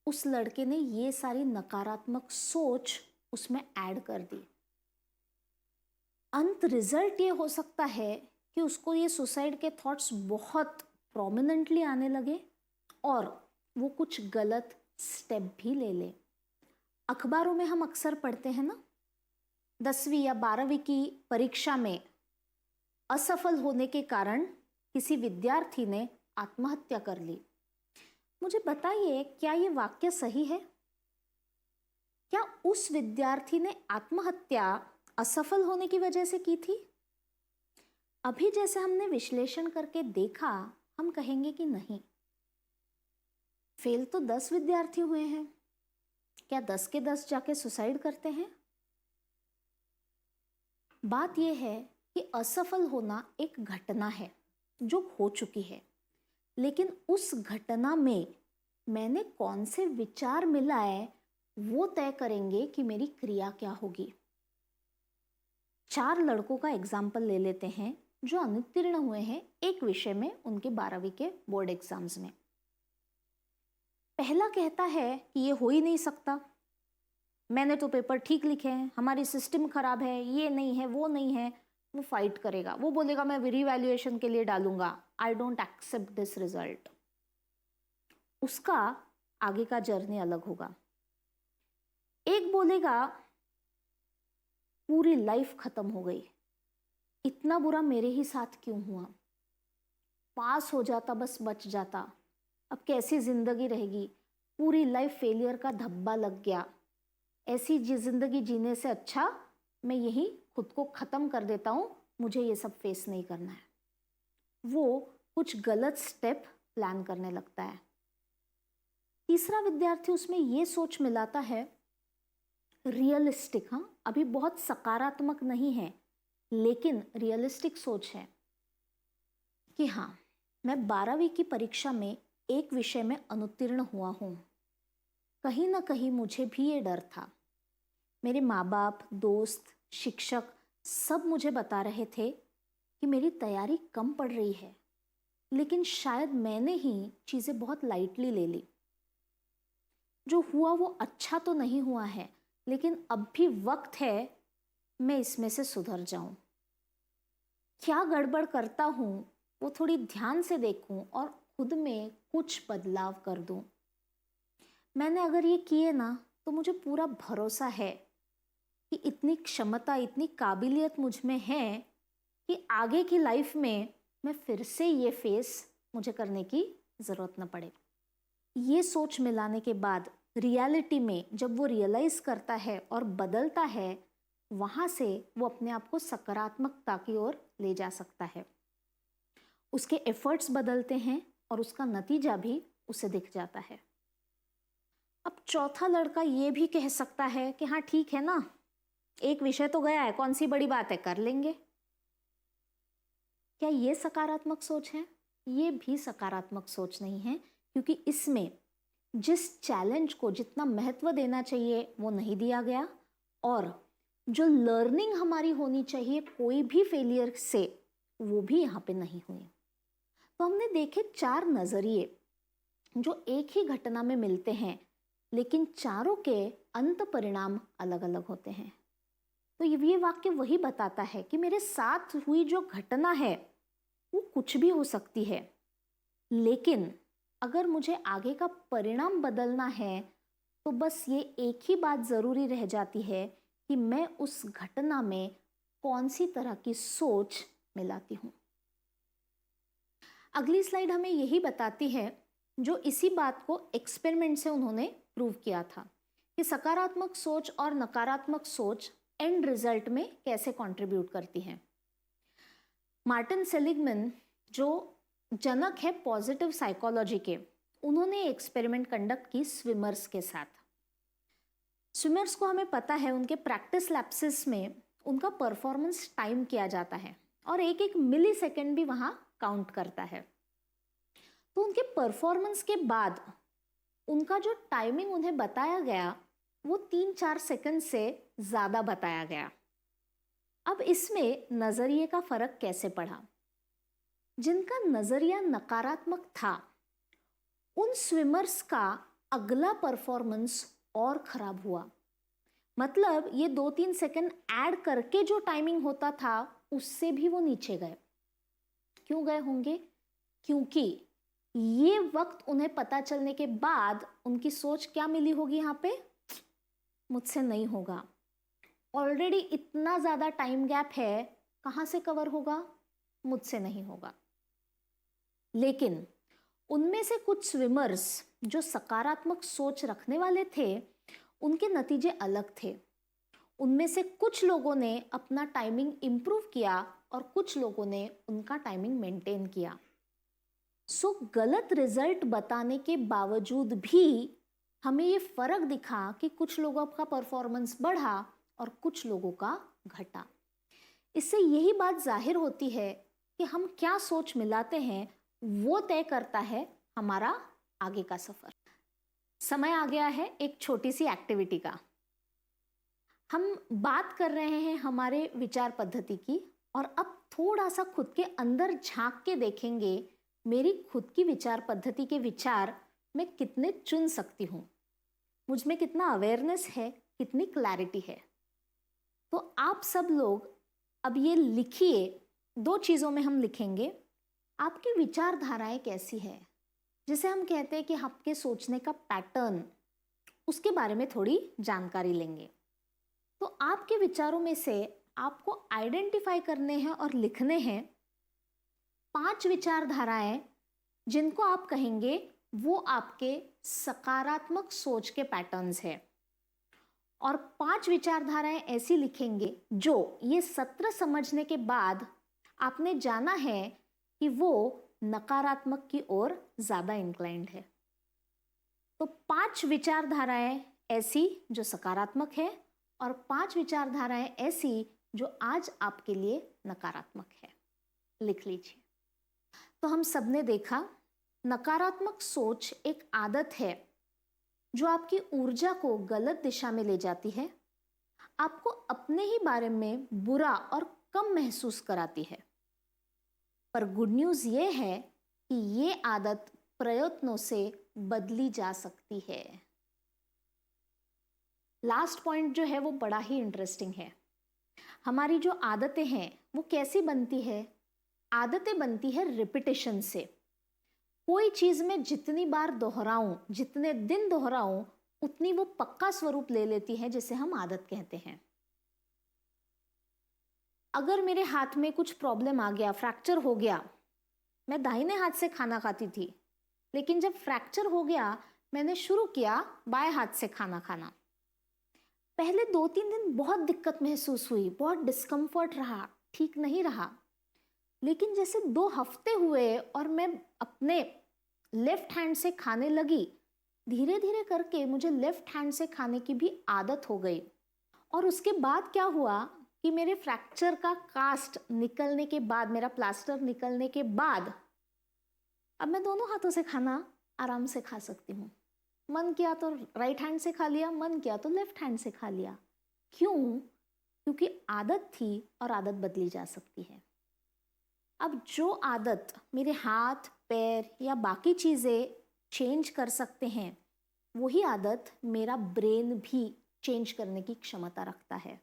उस लड़के ने ये सारी नकारात्मक सोच उसमें ऐड कर दी। अंत रिजल्ट ये हो सकता है कि उसको ये सुसाइड के थॉट्स बहुत प्रोमिनेंटली आने लगे और वो कुछ गलत स्टेप भी ले ले। अखबारों में हम अक्सर पढ़ते हैं ना, 10वीं या 12वीं की परीक्षा में असफल होने के कारण किसी विद्यार्थी ने आत्महत्या कर ली। मुझे बताइए, क्या ये वाक्य सही है? क्या उस विद्यार्थी ने आत्महत्या असफल होने की वजह से की थी? अभी जैसे हमने विश्लेषण करके देखा, हम कहेंगे कि नहीं। फेल तो 10 विद्यार्थी हुए हैं, क्या 10 के 10 जाके सुसाइड करते हैं? बात यह है कि असफल होना एक घटना है जो हो चुकी है, लेकिन उस घटना में मैंने कौन से विचार मिलाए वो तय करेंगे कि मेरी क्रिया क्या होगी। 4 लड़कों का एग्जाम्पल ले लेते हैं जो अनुत्तीर्ण हुए हैं एक विषय में उनके 12वीं के बोर्ड एग्जाम्स में। पहला कहता है कि ये हो ही नहीं सकता, मैंने तो पेपर ठीक लिखे हैं, हमारी सिस्टम खराब है, ये नहीं है, वो नहीं है। वो फाइट करेगा, वो बोलेगा मैं रिवैल्यूएशन के लिए डालूंगा, I don't accept this result. उसका आगे का जर्नी अलग होगा। एक बोलेगा पूरी लाइफ खत्म हो गई, इतना बुरा मेरे ही साथ क्यों हुआ, पास हो जाता बस बच जाता, अब कैसी जिंदगी रहेगी, पूरी लाइफ फेलियर का धब्बा लग गया, ऐसी जिंदगी जीने से अच्छा मैं यही खुद को खत्म कर देता हूं, मुझे ये सब फेस नहीं करना है। वो कुछ गलत स्टेप प्लान करने लगता है। तीसरा विद्यार्थी उसमें ये सोच मिलाता है, रियलिस्टिक, हाँ अभी बहुत सकारात्मक नहीं है लेकिन रियलिस्टिक सोच है कि हाँ मैं 12वीं की परीक्षा में एक विषय में अनुत्तीर्ण हुआ हूँ, कहीं ना कहीं मुझे भी ये डर था। मेरे माँ बाप, दोस्त, शिक्षक सब मुझे बता रहे थे कि मेरी तैयारी कम पड़ रही है, लेकिन शायद मैंने ही चीज़ें बहुत लाइटली ले ली। जो हुआ वो अच्छा तो नहीं हुआ है, लेकिन अब भी वक्त है मैं इसमें से सुधर जाऊं। क्या गड़बड़ करता हूं वो थोड़ी ध्यान से देखूं और खुद में कुछ बदलाव कर दूं। मैंने अगर ये किए ना तो मुझे पूरा भरोसा है कि इतनी क्षमता, इतनी काबिलियत मुझ में है कि आगे की लाइफ में मैं फिर से ये फेस मुझे करने की ज़रूरत न पड़े। ये सोच मिलाने के बाद रियलिटी में जब वो रियलाइज़ करता है और बदलता है, वहाँ से वो अपने आप को सकारात्मकता की ओर ले जा सकता है। उसके एफर्ट्स बदलते हैं और उसका नतीजा भी उसे दिख जाता है। अब चौथा लड़का ये भी कह सकता है कि हाँ ठीक है ना, एक विषय तो गया है, कौन सी बड़ी बात है, कर लेंगे। क्या ये सकारात्मक सोच है? ये भी सकारात्मक सोच नहीं है, क्योंकि इसमें जिस चैलेंज को जितना महत्व देना चाहिए वो नहीं दिया गया, और जो लर्निंग हमारी होनी चाहिए कोई भी फेलियर से, वो भी यहाँ पे नहीं हुई। तो हमने देखे 4 नजरिए जो एक ही घटना में मिलते हैं, लेकिन चारों के अंत परिणाम अलग अलग होते हैं। तो ये वाक्य वही बताता है कि मेरे साथ हुई जो घटना है वो कुछ भी हो सकती है, लेकिन अगर मुझे आगे का परिणाम बदलना है तो बस ये एक ही बात ज़रूरी रह जाती है कि मैं उस घटना में कौन सी तरह की सोच मिलाती हूँ। अगली स्लाइड हमें यही बताती है, जो इसी बात को एक्सपेरिमेंट से उन्होंने प्रूव किया था कि सकारात्मक सोच और नकारात्मक सोच एंड रिजल्ट में कैसे कंट्रीब्यूट करती हैं। मार्टिन सेलिगमैन, जो जनक है पॉजिटिव साइकोलॉजी के, उन्होंने एक्सपेरिमेंट कंडक्ट की स्विमर्स के साथ। स्विमर्स को हमें पता है उनके प्रैक्टिस लैप्सेस में उनका परफॉर्मेंस टाइम किया जाता है और एक एक मिली सेकेंड भी वहां काउंट करता है। तो उनके परफॉर्मेंस के बाद उनका जो टाइमिंग उन्हें बताया गया वो 3-4 सेकंड से ज़्यादा बताया गया। अब इसमें नज़रिए का फ़र्क कैसे पड़ा? जिनका नज़रिया नकारात्मक था उन स्विमर्स का अगला परफॉर्मेंस और ख़राब हुआ। मतलब ये 2-3 सेकंड ऐड करके जो टाइमिंग होता था उससे भी वो नीचे गए। क्यों गए होंगे? क्योंकि ये वक्त उन्हें पता चलने के बाद उनकी सोच क्या मिली होगी यहाँ पे, मुझसे नहीं होगा, ऑलरेडी इतना ज़्यादा टाइम गैप है, कहाँ से कवर होगा, मुझसे नहीं होगा। लेकिन उनमें से कुछ स्विमर्स जो सकारात्मक सोच रखने वाले थे उनके नतीजे अलग थे। उनमें से कुछ लोगों ने अपना टाइमिंग इम्प्रूव किया और कुछ लोगों ने उनका टाइमिंग मेंटेन किया। सो गलत रिजल्ट बताने के बावजूद भी हमें ये फर्क दिखा कि कुछ लोगों का परफॉर्मेंस बढ़ा और कुछ लोगों का घटा। इससे यही बात जाहिर होती है कि हम क्या सोच मिलाते हैं वो तय करता है हमारा आगे का सफर। समय आ गया है एक छोटी सी एक्टिविटी का। हम बात कर रहे हैं हमारे विचार पद्धति की, और अब थोड़ा सा खुद के अंदर झांक के देखेंगे मेरी खुद की विचार पद्धति के विचार मैं कितने चुन सकती हूँ, मुझ में कितना अवेयरनेस है, कितनी क्लैरिटी है। तो आप सब लोग अब ये लिखिए, 2 चीज़ों में हम लिखेंगे आपकी विचारधाराएं कैसी है, जिसे हम कहते हैं कि आपके सोचने का पैटर्न, उसके बारे में थोड़ी जानकारी लेंगे। तो आपके विचारों में से आपको आइडेंटिफाई करने हैं और लिखने हैं 5 विचारधाराएं जिनको आप कहेंगे वो आपके सकारात्मक सोच के पैटर्न्स है, और 5 विचारधाराएं ऐसी लिखेंगे जो ये सत्र समझने के बाद आपने जाना है कि वो नकारात्मक की ओर ज्यादा इंक्लाइंड है। तो 5 विचारधाराएं ऐसी जो सकारात्मक है और 5 विचारधाराएं ऐसी जो आज आपके लिए नकारात्मक है। लिख लीजिए। तो हम सबने देखा नकारात्मक सोच एक आदत है जो आपकी ऊर्जा को गलत दिशा में ले जाती है, आपको अपने ही बारे में बुरा और कम महसूस कराती है। पर गुड न्यूज़ ये है कि ये आदत प्रयत्नों से बदली जा सकती है। लास्ट पॉइंट जो है वो बड़ा ही इंटरेस्टिंग है। हमारी जो आदतें हैं वो कैसी बनती है? आदतें बनती है रिपीटेशन से। कोई चीज में जितनी बार दोहराऊं, जितने दिन दोहराऊं, उतनी वो पक्का स्वरूप ले लेती है, जिसे हम आदत कहते हैं। अगर मेरे हाथ में कुछ प्रॉब्लम आ गया, फ्रैक्चर हो गया, मैं दाहिने हाथ से खाना खाती थी, लेकिन जब फ्रैक्चर हो गया मैंने शुरू किया बाएं हाथ से खाना खाना। पहले 2-3 दिन बहुत दिक्कत महसूस हुई, बहुत डिस्कम्फर्ट रहा, ठीक नहीं रहा। लेकिन जैसे 2 हफ्ते हुए और मैं अपने लेफ्ट हैंड से खाने लगी, धीरे धीरे करके मुझे लेफ्ट हैंड से खाने की भी आदत हो गई। और उसके बाद क्या हुआ कि मेरे फ्रैक्चर का कास्ट निकलने के बाद, मेरा प्लास्टर निकलने के बाद, अब मैं दोनों हाथों से खाना आराम से खा सकती हूँ। मन किया तो राइट हैंड से खा लिया, मन किया तो लेफ्ट हैंड से खा लिया। क्यों? क्योंकि आदत थी और आदत बदली जा सकती है। अब जो आदत मेरे हाथ पैर या बाकी चीज़ें चेंज कर सकते हैं, वही आदत मेरा ब्रेन भी चेंज करने की क्षमता रखता है।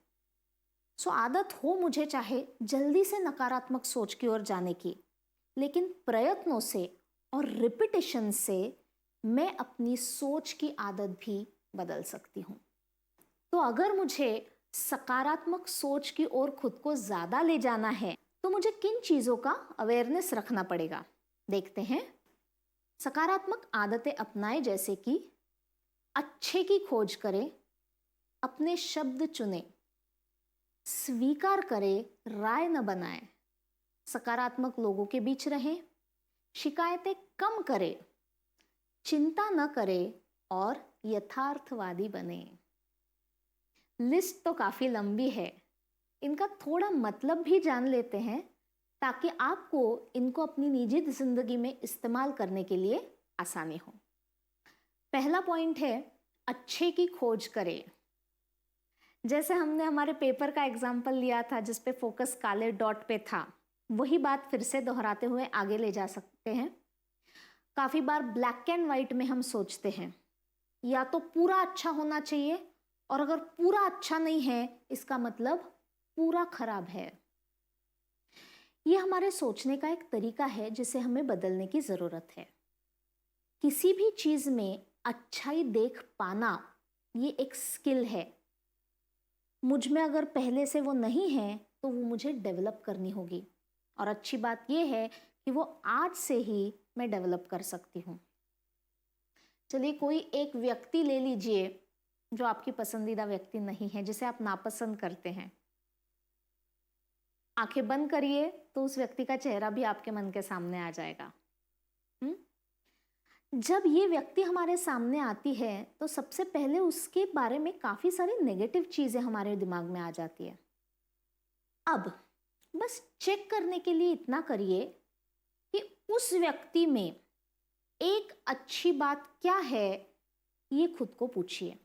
सो आदत हो मुझे चाहे जल्दी से नकारात्मक सोच की ओर जाने की, लेकिन प्रयत्नों से और रिपीटेशन से मैं अपनी सोच की आदत भी बदल सकती हूँ। तो अगर मुझे सकारात्मक सोच की ओर खुद को ज़्यादा ले जाना है, तो मुझे किन चीज़ों का अवेयरनेस रखना पड़ेगा, देखते हैं। सकारात्मक आदतें अपनाएं, जैसे कि अच्छे की खोज करें, अपने शब्द चुनें, स्वीकार करें, राय न बनाएं, सकारात्मक लोगों के बीच रहें, शिकायतें कम करें, चिंता न करें और यथार्थवादी बने। लिस्ट तो काफी लंबी है, इनका थोड़ा मतलब भी जान लेते हैं ताकि आपको इनको अपनी निजी जिंदगी में इस्तेमाल करने के लिए आसानी हो। पहला पॉइंट है अच्छे की खोज करें। जैसे हमने हमारे पेपर का एग्जाम्पल लिया था जिसपे फोकस काले डॉट पे था, वही बात फिर से दोहराते हुए आगे ले जा सकते हैं। काफी बार ब्लैक एंड व्हाइट में हम सोचते हैं, या तो पूरा अच्छा होना चाहिए, और अगर पूरा अच्छा नहीं है इसका मतलब पूरा खराब है। यह हमारे सोचने का एक तरीका है जिसे हमें बदलने की जरूरत है। किसी भी चीज में अच्छाई देख पाना ये एक स्किल है। मुझ में अगर पहले से वो नहीं है तो वो मुझे डेवलप करनी होगी, और अच्छी बात यह है कि वो आज से ही मैं डेवलप कर सकती हूँ। चलिए कोई एक व्यक्ति ले लीजिए जो आपकी पसंदीदा व्यक्ति नहीं है, जिसे आप नापसंद करते हैं। आंखें बंद करिए तो उस व्यक्ति का चेहरा भी आपके मन के सामने आ जाएगा। जब ये व्यक्ति हमारे सामने आती है तो सबसे पहले उसके बारे में काफी सारी नेगेटिव चीजें हमारे दिमाग में आ जाती है। अब बस चेक करने के लिए इतना करिए कि उस व्यक्ति में एक अच्छी बात क्या है, ये खुद को पूछिए।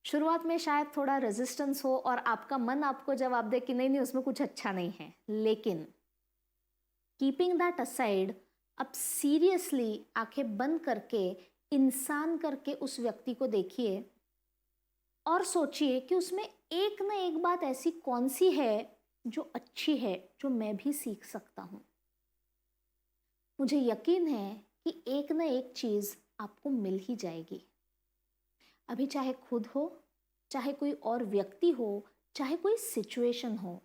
शुरुआत में शायद थोड़ा रेजिस्टेंस हो और आपका मन आपको जवाब दे कि नहीं नहीं उसमें कुछ अच्छा नहीं है, लेकिन कीपिंग दैट असाइड, अब सीरियसली आंखें बंद करके इंसान करके उस व्यक्ति को देखिए और सोचिए कि उसमें एक ना एक बात ऐसी कौन सी है जो अच्छी है, जो मैं भी सीख सकता हूं। मुझे यकीन है कि एक ना एक चीज आपको मिल ही जाएगी। अभी चाहे खुद हो, चाहे कोई और व्यक्ति हो, चाहे कोई सिचुएशन हो,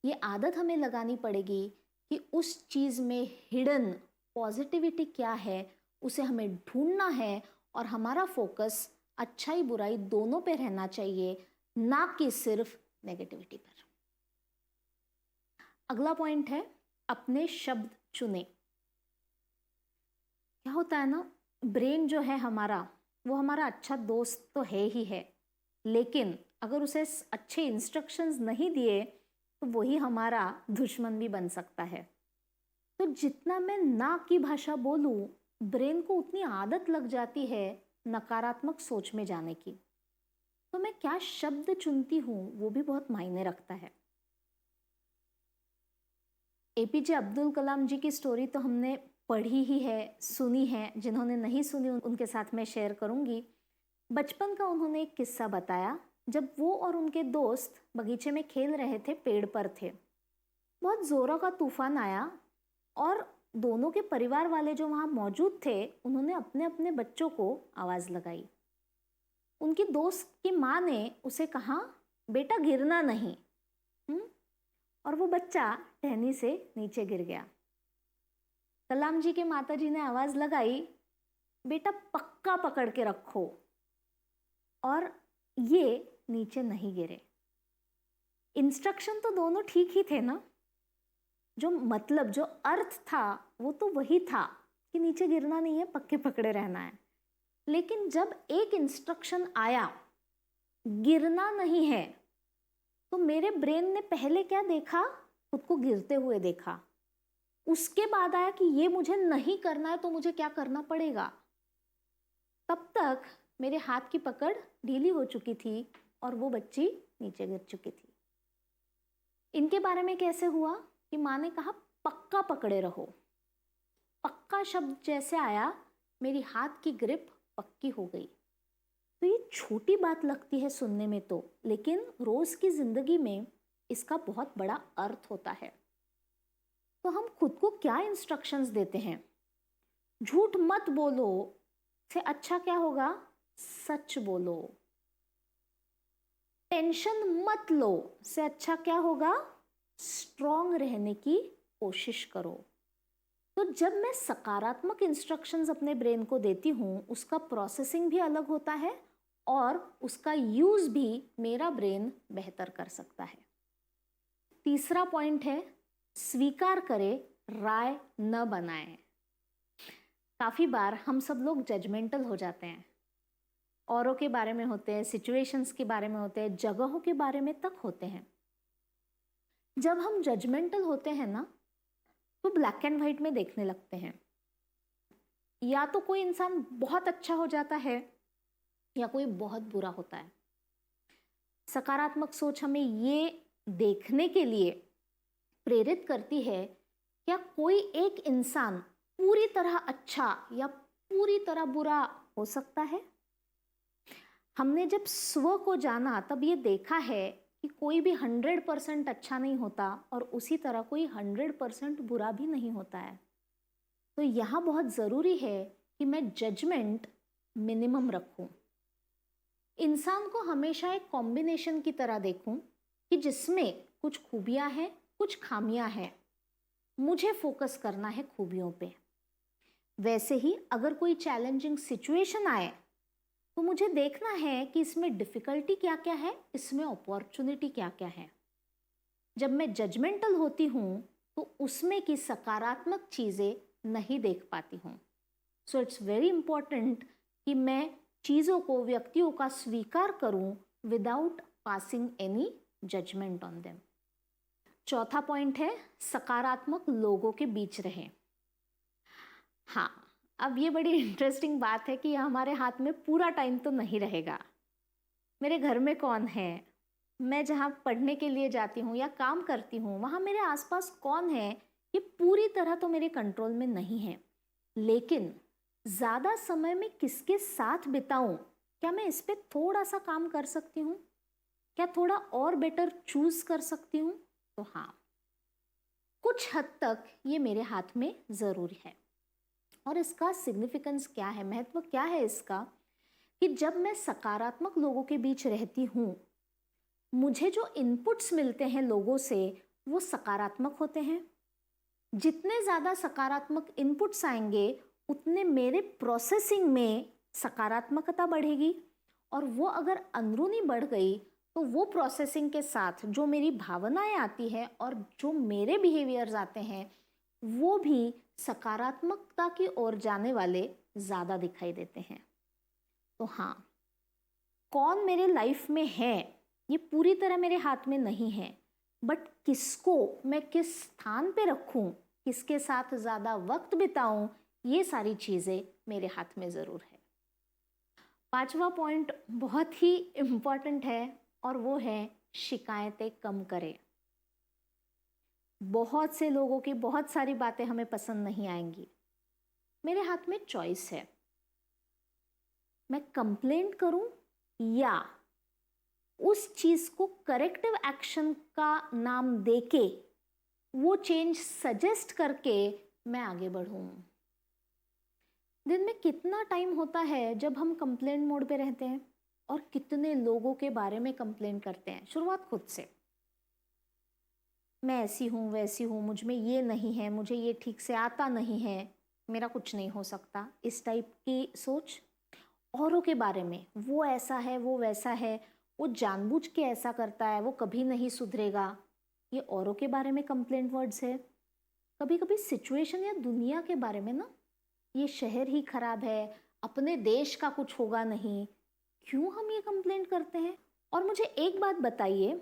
ये आदत हमें लगानी पड़ेगी कि उस चीज में हिडन पॉजिटिविटी क्या है उसे हमें ढूंढना है, और हमारा फोकस अच्छाई बुराई दोनों पे रहना चाहिए, ना कि सिर्फ नेगेटिविटी पर। अगला पॉइंट है अपने शब्द चुने। क्या होता है ना, ब्रेन जो है हमारा, वो हमारा अच्छा दोस्त तो है ही है, लेकिन अगर उसे अच्छे इंस्ट्रक्शंस नहीं दिए तो वही हमारा दुश्मन भी बन सकता है। तो जितना मैं ना की भाषा बोलूं, ब्रेन को उतनी आदत लग जाती है नकारात्मक सोच में जाने की। तो मैं क्या शब्द चुनती हूं वो भी बहुत मायने रखता है। एपीजे अब्दुल कलाम जी की स्टोरी तो हमने पढ़ी ही है, सुनी है। जिन्होंने नहीं सुनी उनके साथ मैं शेयर करूंगी। बचपन का उन्होंने एक किस्सा बताया जब वो और उनके दोस्त बगीचे में खेल रहे थे, पेड़ पर थे। बहुत जोरों का तूफान आया और दोनों के परिवार वाले जो वहां मौजूद थे उन्होंने अपने अपने बच्चों को आवाज लगाई। उनकी दोस्त की माँ ने उसे कहा, बेटा गिरना नहीं। और वो बच्चा टहनी से नीचे गिर गया। कलाम जी के माताजी ने आवाज लगाई, बेटा पक्का पकड़ के रखो, और ये नीचे नहीं गिरे। इंस्ट्रक्शन तो दोनों ठीक ही थे ना, जो मतलब जो अर्थ था वो तो वही था कि नीचे गिरना नहीं है, पक्के पकड़े रहना है। लेकिन जब एक इंस्ट्रक्शन आया गिरना नहीं है, तो मेरे ब्रेन ने पहले क्या देखा, खुद को गिरते हुए देखा। उसके बाद आया कि ये मुझे नहीं करना है तो मुझे क्या करना पड़ेगा। तब तक मेरे हाथ की पकड़ ढीली हो चुकी थी और वो बच्ची नीचे गिर चुकी थी। इनके बारे में कैसे हुआ कि माँ ने कहा पक्का पकड़े रहो। पक्का शब्द जैसे आया, मेरी हाथ की ग्रिप पक्की हो गई। तो ये छोटी बात लगती है सुनने में तो, लेकिन रोज की जिंदगी में इसका बहुत बड़ा अर्थ होता है। तो हम खुद को क्या इंस्ट्रक्शंस देते हैं? झूठ मत बोलो से अच्छा क्या होगा? सच बोलो। टेंशन मत लो से अच्छा क्या होगा? स्ट्रॉन्ग रहने की कोशिश करो। तो जब मैं सकारात्मक इंस्ट्रक्शंस अपने ब्रेन को देती हूँ, उसका प्रोसेसिंग भी अलग होता है और उसका यूज भी मेरा ब्रेन बेहतर कर सकता है। तीसरा पॉइंट है, स्वीकार करें, राय न बनाएं। काफी बार हम सब लोग जजमेंटल हो जाते हैं, औरों के बारे में होते हैं, सिचुएशंस के बारे में होते हैं, जगहों के बारे में तक होते हैं। जब हम जजमेंटल होते हैं ना, तो ब्लैक एंड व्हाइट में देखने लगते हैं। या तो कोई इंसान बहुत अच्छा हो जाता है या कोई बहुत बुरा होता है। सकारात्मक सोच हमें ये देखने के लिए प्रेरित करती है, क्या कोई एक इंसान पूरी तरह अच्छा या पूरी तरह बुरा हो सकता है? हमने जब स्व को जाना तब ये देखा है कि कोई भी 100% अच्छा नहीं होता और उसी तरह कोई 100% बुरा भी नहीं होता है। तो यहाँ बहुत ज़रूरी है कि मैं जजमेंट मिनिमम रखूं। इंसान को हमेशा एक कॉम्बिनेशन की तरह देखूं कि जिसमें कुछ खूबियां हैं, कुछ खामियां हैं। मुझे फोकस करना है खूबियों पे। वैसे ही अगर कोई चैलेंजिंग सिचुएशन आए तो मुझे देखना है कि इसमें डिफिकल्टी क्या क्या है, इसमें अपॉर्चुनिटी क्या क्या है। जब मैं जजमेंटल होती हूँ तो उसमें की सकारात्मक चीज़ें नहीं देख पाती हूँ। सो इट्स वेरी इंपॉर्टेंट कि मैं चीज़ों को, व्यक्तियों का स्वीकार करूँ without passing any judgement on them. चौथा पॉइंट है, सकारात्मक लोगों के बीच रहें। हाँ, अब ये बड़ी इंटरेस्टिंग बात है कि हमारे हाथ में पूरा टाइम तो नहीं रहेगा। मेरे घर में कौन है, मैं जहाँ पढ़ने के लिए जाती हूँ या काम करती हूँ वहाँ मेरे आसपास कौन है, ये पूरी तरह तो मेरे कंट्रोल में नहीं है। लेकिन ज़्यादा समय में किसके साथ बिताऊं, क्या मैं इस पे थोड़ा सा काम कर सकती हूँ? क्या थोड़ा और बेटर चूज कर सकती हूँ? तो हाँ, कुछ हद तक ये मेरे हाथ में ज़रूर है। और इसका सिग्निफिकेंस क्या है, महत्व क्या है इसका, कि जब मैं सकारात्मक लोगों के बीच रहती हूँ, मुझे जो इनपुट्स मिलते हैं लोगों से वो सकारात्मक होते हैं। जितने ज़्यादा सकारात्मक इनपुट्स आएंगे उतने मेरे प्रोसेसिंग में सकारात्मकता बढ़ेगी, और वो अगर अंदरूनी बढ़ गई तो वो प्रोसेसिंग के साथ जो मेरी भावनाएं आती है और जो मेरे बिहेवियर्स आते हैं वो भी सकारात्मकता की ओर जाने वाले ज़्यादा दिखाई देते हैं। तो हाँ, कौन मेरे लाइफ में है ये पूरी तरह मेरे हाथ में नहीं है, बट किसको मैं किस स्थान पे रखूं, किसके साथ ज़्यादा वक्त बिताऊं, ये सारी चीज़ें मेरे हाथ में ज़रूर है। पांचवा पॉइंट बहुत ही इम्पॉर्टेंट है और वो है शिकायतें कम करें। बहुत से लोगों की बहुत सारी बातें हमें पसंद नहीं आएंगी। मेरे हाथ में चॉइस है। मैं कंप्लेंट करूं या उस चीज को करेक्टिव एक्शन का नाम देके वो चेंज सजेस्ट करके मैं आगे बढ़ूं। दिन में कितना टाइम होता है जब हम कंप्लेंट मोड पे रहते हैं और कितने लोगों के बारे में कंप्लेंट करते हैं। शुरुआत खुद से, मैं ऐसी हूँ वैसी हूँ, मुझ में ये नहीं है, मुझे ये ठीक से आता नहीं है, मेरा कुछ नहीं हो सकता, इस टाइप की सोच। औरों के बारे में, वो ऐसा है, वो वैसा है, वो जानबूझ के ऐसा करता है, वो कभी नहीं सुधरेगा, ये औरों के बारे में कंप्लेंट वर्ड्स है। कभी कभी सिचुएशन या दुनिया के बारे में ना, ये शहर ही खराब है, अपने देश का कुछ होगा नहीं, क्यों हम ये कंप्लेंट करते हैं। और मुझे एक बात बताइए,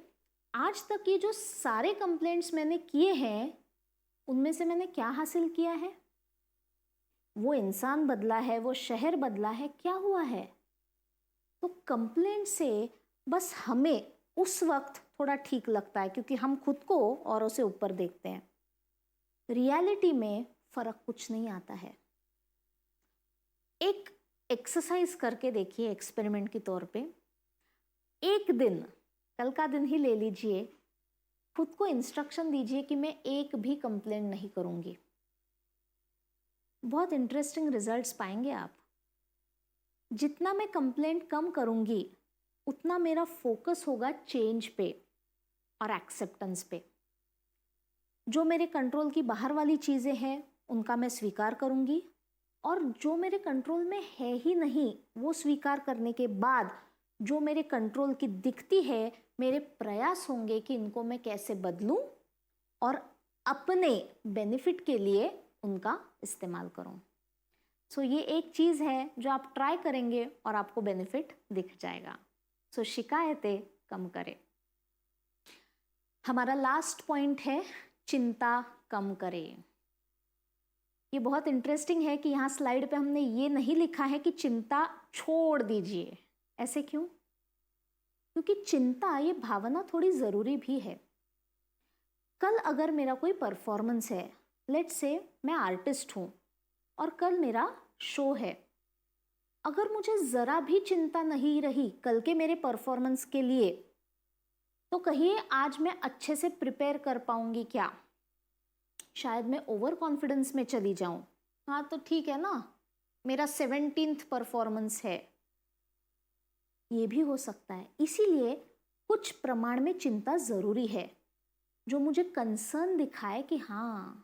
आज तक ये जो सारे कंप्लेंट्स मैंने किए हैं उनमें से मैंने क्या हासिल किया है? वो इंसान बदला है, वो शहर बदला है, क्या हुआ है? तो कंप्लेंट से बस हमें उस वक्त थोड़ा ठीक लगता है क्योंकि हम खुद को औरों से ऊपर देखते हैं। रियलिटी में फर्क कुछ नहीं आता है। एक एक्सरसाइज करके देखिए एक्सपेरिमेंट के तौर पे। एक दिन, कल का दिन ही ले लीजिए, खुद को इंस्ट्रक्शन दीजिए कि मैं एक भी कंप्लेंट नहीं करूंगी। बहुत इंटरेस्टिंग रिजल्ट्स पाएंगे आप। जितना मैं कंप्लेंट कम करूंगी उतना मेरा फोकस होगा चेंज पे और एक्सेप्टेंस पे। जो मेरे कंट्रोल की बाहर वाली चीज़ें हैं उनका मैं स्वीकार करूंगी, और जो मेरे कंट्रोल में है ही नहीं वो स्वीकार करने के बाद जो मेरे कंट्रोल की दिखती है, मेरे प्रयास होंगे कि इनको मैं कैसे बदलूं और अपने बेनिफिट के लिए उनका इस्तेमाल करूं। सो ये एक चीज़ है जो आप ट्राई करेंगे और आपको बेनिफिट दिख जाएगा। सो शिकायतें कम करें। हमारा लास्ट पॉइंट है चिंता कम करें। ये बहुत इंटरेस्टिंग है कि यहाँ स्लाइड पे हमने ये नहीं लिखा है कि चिंता छोड़ दीजिए। ऐसे क्यों? क्योंकि चिंता, ये भावना थोड़ी ज़रूरी भी है। कल अगर मेरा कोई परफॉर्मेंस है, लेट्स से मैं आर्टिस्ट हूँ और कल मेरा शो है, अगर मुझे ज़रा भी चिंता नहीं रही कल के मेरे परफॉर्मेंस के लिए, तो कहिए आज मैं अच्छे से प्रिपेयर कर पाऊंगी क्या? शायद मैं ओवर कॉन्फिडेंस में चली जाऊं। हाँ तो ठीक है ना, मेरा 17th परफॉर्मेंस है, ये भी हो सकता है। इसीलिए कुछ प्रमाण में चिंता ज़रूरी है जो मुझे कंसर्न दिखाए कि हाँ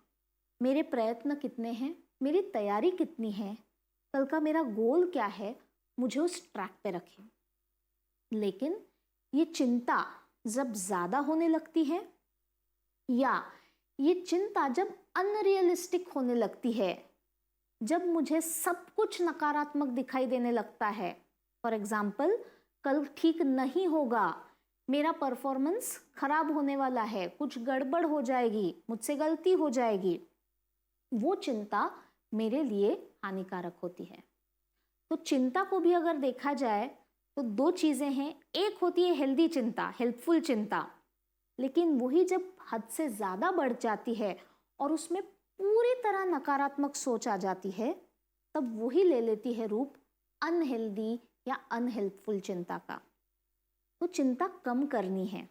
मेरे प्रयत्न कितने हैं, मेरी तैयारी कितनी है, कल का मेरा गोल क्या है, मुझे उस ट्रैक पे रखें। लेकिन ये चिंता जब ज़्यादा होने लगती है या ये चिंता जब अनरियलिस्टिक होने लगती है, जब मुझे सब कुछ नकारात्मक दिखाई देने लगता है, फॉर एग्जाम्पल कल ठीक नहीं होगा, मेरा परफॉर्मेंस खराब होने वाला है, कुछ गड़बड़ हो जाएगी, मुझसे गलती हो जाएगी, वो चिंता मेरे लिए हानिकारक होती है। तो चिंता को भी अगर देखा जाए तो दो चीज़ें हैं। एक होती है हेल्दी चिंता, हेल्पफुल चिंता, लेकिन वही जब हद से ज़्यादा बढ़ जाती है और उसमें पूरी तरह नकारात्मक सोच आ जाती है, तब वही ले लेती है रूप अनहेल्दी या अनहेल्पफुल चिंता का। तो चिंता कम करनी है,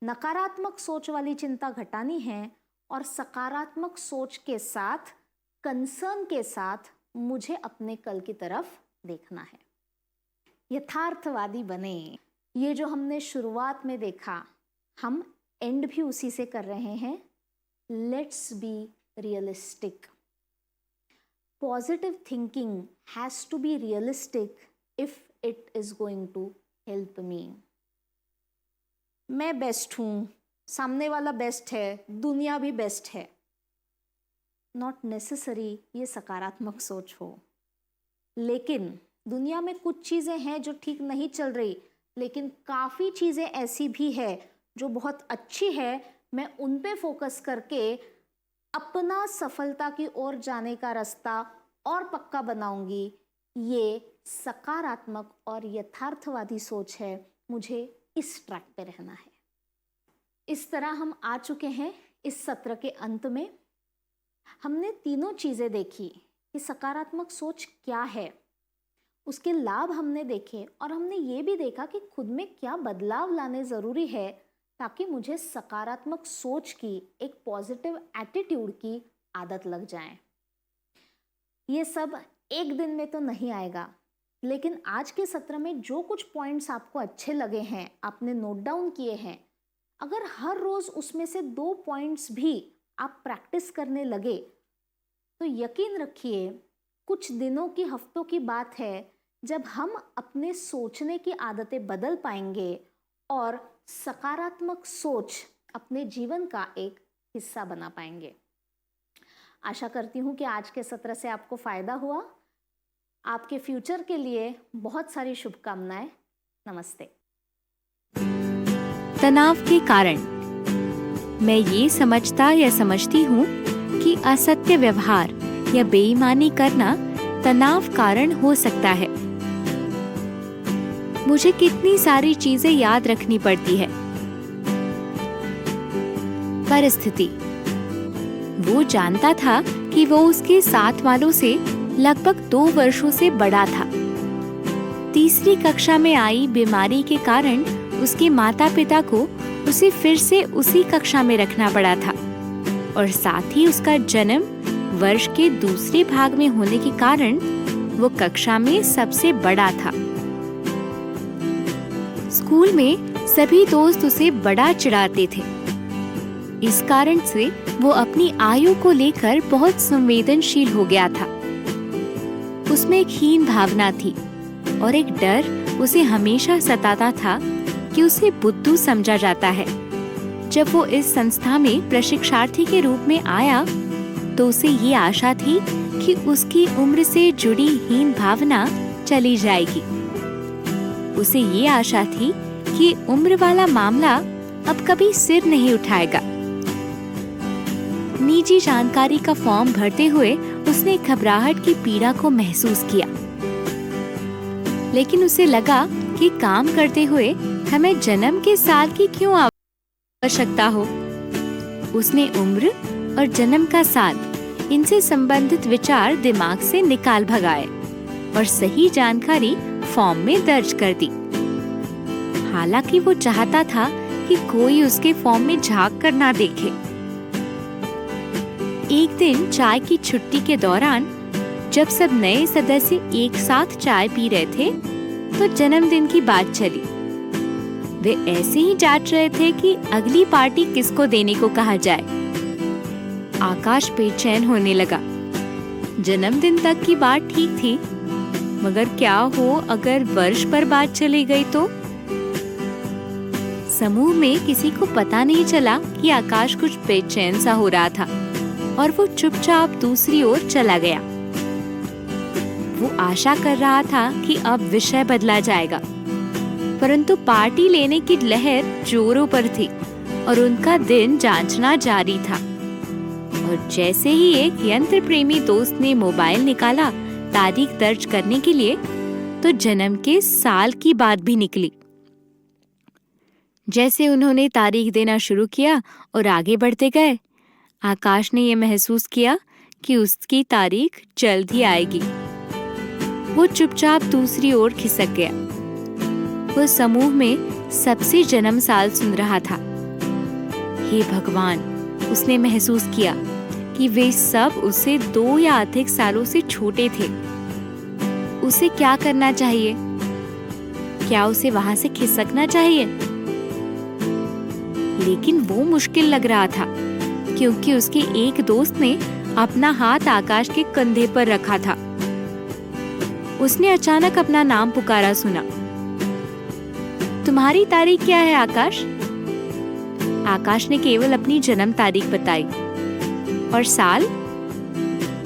नकारात्मक सोच वाली चिंता घटानी है और सकारात्मक सोच के साथ, कंसर्न के साथ मुझे अपने कल की तरफ देखना है। यथार्थवादी बने। ये जो हमने शुरुआत में देखा, हम एंड भी उसी से कर रहे हैं। Let's be realistic. Positive thinking has to be realistic if it is going to help me. मैं बेस्ट हूँ, सामने वाला बेस्ट है, दुनिया भी बेस्ट है, नॉट नेसेसरी ये सकारात्मक सोच हो। लेकिन दुनिया में कुछ चीज़ें हैं जो ठीक नहीं चल रही, लेकिन काफ़ी चीज़ें ऐसी भी है जो बहुत अच्छी है, मैं उन पे फोकस करके अपना सफलता की ओर जाने का रास्ता और पक्का बनाऊंगी। ये सकारात्मक और यथार्थवादी सोच है। मुझे इस ट्रैक पे रहना है। इस तरह हम आ चुके हैं इस सत्र के अंत में। हमने तीनों चीज़ें देखी कि सकारात्मक सोच क्या है, उसके लाभ हमने देखे और हमने ये भी देखा कि खुद में क्या बदलाव लाने ज़रूरी है ताकि मुझे सकारात्मक सोच की, एक पॉजिटिव एटीट्यूड की आदत लग जाए। ये सब एक दिन में तो नहीं आएगा, लेकिन आज के सत्र में जो कुछ पॉइंट्स आपको अच्छे लगे हैं, आपने नोट डाउन किए हैं, अगर हर रोज उसमें से 2 पॉइंट्स भी आप प्रैक्टिस करने लगे तो यकीन रखिए कुछ दिनों की, हफ्तों की बात है जब हम अपने सोचने की आदतें बदल पाएंगे और सकारात्मक सोच अपने जीवन का एक हिस्सा बना पाएंगे। आशा करती हूँ कि आज के सत्र से आपको फायदा हुआ। आपके फ्यूचर के लिए बहुत सारी शुभकामनाएं। नमस्ते। तनाव के कारण मैं ये समझता या समझती हूँ कि असत्य व्यवहार या बेईमानी करना तनाव कारण हो सकता है। मुझे कितनी सारी चीजें याद रखनी पड़ती है। परिस्थिति, वो जानता था कि वो उसके साथ वालों से लगभग 2 वर्षों से बड़ा था। तीसरी कक्षा में आई बीमारी के कारण उसके माता पिता को उसे फिर से उसी कक्षा में रखना पड़ा था और साथ ही उसका जन्म वर्ष के दूसरे भाग में होने के कारण वो कक्षा में सबसे बड़ा था। स्कूल में सभी दोस्त उसे बड़ा चिढ़ाते थे। इस कारण से वो अपनी आयु को लेकर बहुत संवेदनशील हो गया था। उसमें एक हीन भावना थी और एक डर उसे हमेशा सताता था कि उसे बुद्धू समझा जाता है। जब वो इस संस्था में प्रशिक्षार्थी के रूप में आया तो उसे ये आशा थी कि उसकी उम्र से जुड़ी हीन भावना चली जाएगी। उसे ये आशा थी कि उम्र वाला मामला अब कभी सिर नहीं उठाएगा। निजी जानकारी का फॉर्म भरते हुए उसने घबराहट की पीड़ा को महसूस किया, लेकिन उसे लगा कि काम करते हुए हमें जन्म के साल की क्यों आवश्यकता हो। उसने उम्र और जन्म का साल, इनसे संबंधित विचार दिमाग से निकाल भगाए और सही जानकारी फॉर्म में दर्ज कर दी। हालांकि वो चाहता था कि कोई उसके फॉर्म में झांक कर ना देखे। एक दिन चाय की छुट्टी के दौरान जब सब नए सदस्य एक साथ चाय पी रहे थे तो जन्मदिन की बात चली। वे ऐसे ही जांच रहे थे कि अगली पार्टी किसको देने को कहा जाए। आकाश बेचैन होने लगा। जन्मदिन तक की बात ठीक थी, मगर क्या हो अगर वर्ष पर बात चली गई तो? समूह में किसी को पता नहीं चला कि आकाश कुछ बेचैन सा हो रहा था और वो चुपचाप दूसरी ओर चला गया। वो आशा कर रहा था कि अब विषय बदला जाएगा, परंतु पार्टी लेने की लहर जोरों पर थी और उनका दिन जांचना जारी था। और जैसे ही एक यंत्र प्रेमी दोस्त ने मोबाइल निकाला तारीख दर्ज करने के लिए, तो जन्म के साल की बात भी निकली। जैसे उन्होंने तारीख देना शुरू किया और आगे बढ़ते गए, आकाश ने यह महसूस किया कि उसकी तारीख जल्द ही आएगी। वो चुपचाप दूसरी ओर खिसक गया। वो समूह में सबसे जन्म साल सुन रहा था। हे भगवान, उसने महसूस किया कि वे सब उससे 2 या अधिक सालों से छोटे थे। उसे क्या करना चाहिए? क्या उसे वहां से खिसकना चाहिए? लेकिन वो मुश्किल लग रहा था क्योंकि उसके एक दोस्त ने अपना हाथ आकाश के कंधे पर रखा था। उसने अचानक अपना नाम पुकारा सुना। तुम्हारी तारीख क्या है आकाश? आकाश ने केवल अपनी जन्म तारीख बताई और साल।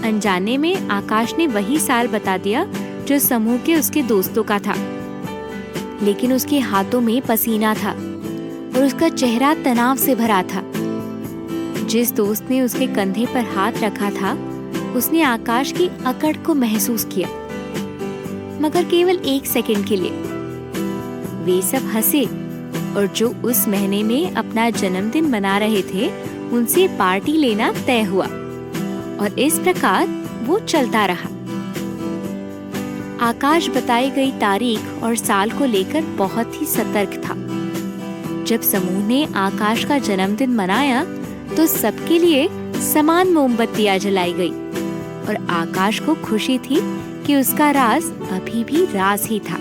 अनजाने में आकाश ने वही साल बता दिया जो समूह के उसके दोस्तों का था, लेकिन उसके हाथों में पसीना था और उसका चेहरा तनाव से भरा था। जिस दोस्त ने उसके कंधे पर हाथ रखा था, उसने आकाश की अकड़ को महसूस किया, मगर केवल 1 सेकंड के लिए। वे सब हंसे और जो उस महीने में अपना जन्मदिन मना रहे थे, उनसे पार्टी लेना तय हुआ और इस प्रकार वो चलता रहा। आकाश बताई गई तारीख और साल को लेकर बहुत ही सतर्क था। जब समूह ने आकाश का जन्मदिन मनाया तो सबके लिए समान मोमबत्तियां जलाई गई और आकाश को खुशी थी कि उसका राज अभी भी राज ही था।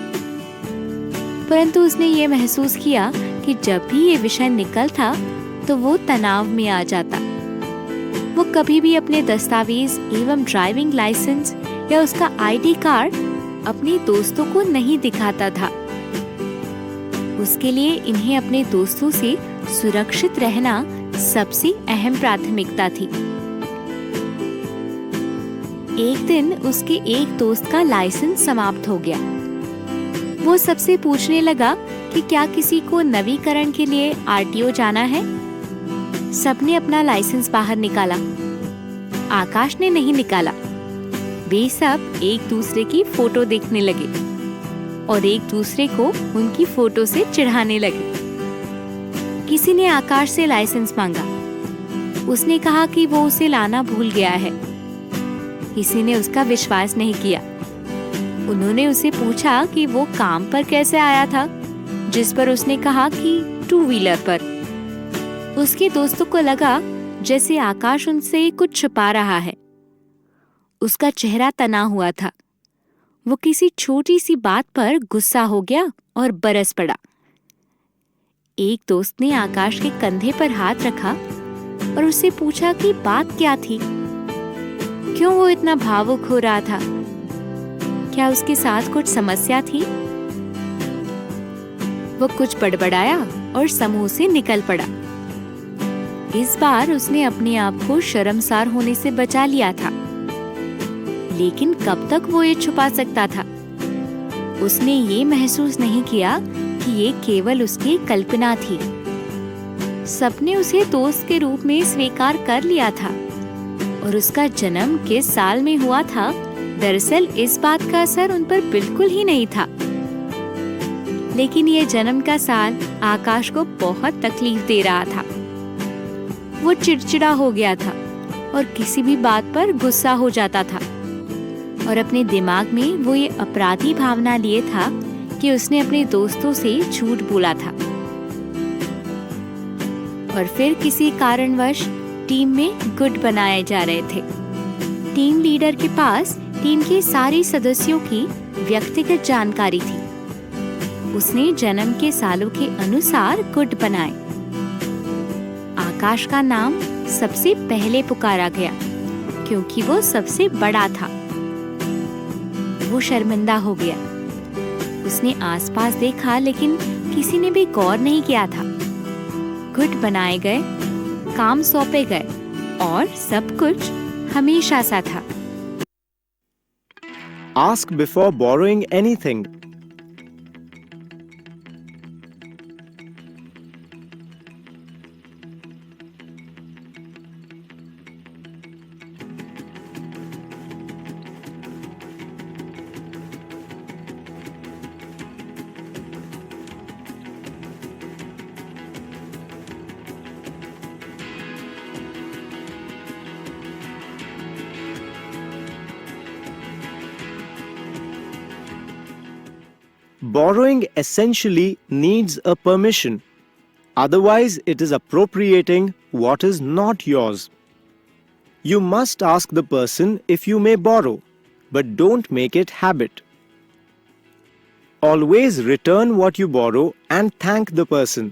परंतु उसने ये महसूस किया कि जब भी ये विषय निकलता तो वो तनाव में आ जाता। वो कभी भी अपने दस्तावेज एवं ड्राइविंग लाइसेंस या उसका आईडी कार्ड अपने दोस्तों को नहीं दिखाता था। उसके लिए इन्हें अपने दोस्तों से सुरक्षित रहना सबसे अहम प्राथमिकता थी। एक दिन उसके एक दोस्त का लाइसेंस समाप्त हो गया। वो सबसे पूछने लगा कि क्या किसी को नवीकरण के लिए आरटीओ जाना है। सबने अपना लाइसेंस बाहर निकाला, आकाश ने नहीं निकाला। वे सब एक दूसरे की फोटो देखने लगे और एक दूसरे को उनकी फोटो से चिढ़ाने लगे। किसी ने आकाश से लाइसेंस मांगा। उसने कहा कि वो उसे लाना भूल गया है। किसी ने उसका विश्वास नहीं किया। उन्होंने उसे पूछा कि वो काम पर कैसे आया था, जिस पर उसने कहा कि 2 व्हीलर पर। उसके दोस्तों को लगा जैसे आकाश उनसे कुछ छुपा रहा है। उसका चेहरा तना हुआ था। वो किसी छोटी सी बात पर गुस्सा हो गया और बरस पड़ा। एक दोस्त ने आकाश के कंधे पर हाथ रखा और उससे पूछा कि बात क्या थी, क्यों वो इतना भावुक हो रहा था, क्या उसके साथ कुछ समस्या थी। वो कुछ बड़बड़ाया और समूह से निकल पड़ा। इस बार उसने अपने आप को शर्मसार होने से बचा लिया था, लेकिन कब तक वो ये छुपा सकता था। उसने ये महसूस नहीं किया कि ये केवल उसकी कल्पना थी। सबने उसे दोस्त के रूप में स्वीकार कर लिया था और उसका जन्म किस साल में हुआ था, दरअसल इस बात का असर उन पर बिल्कुल ही नहीं था। लेकिन ये जन्म का साल आकाश को बहुत तकलीफ दे रहा था। वो चिड़चिड़ा हो गया था और किसी भी बात पर गुस्सा हो जाता था और अपने दिमाग में वो ये अपराधी भावना लिए था कि उसने अपने दोस्तों से झूठ बोला था। और फिर किसी कारणवश टीम में गुट बनाए जा रहे थे। टीम लीडर के पास टीम के सारे सदस्यों की व्यक्तिगत जानकारी थी। उसने जन्म के सालों के अनुसार गुट बनाए। आकाश का नाम सबसे पहले पुकारा गया क्योंकि वो सबसे बड़ा था। वो शर्मिंदा हो गया। उसने आसपास देखा लेकिन किसी ने भी गौर नहीं किया था। गुट बनाए गए, काम सौंपे गए और सब कुछ हमेशा सा था। Ask before borrowing anything. Borrowing essentially needs a permission. Otherwise, it is appropriating what is not yours. You must ask the person if you may borrow, but don't make it habit. Always return what you borrow and thank the person.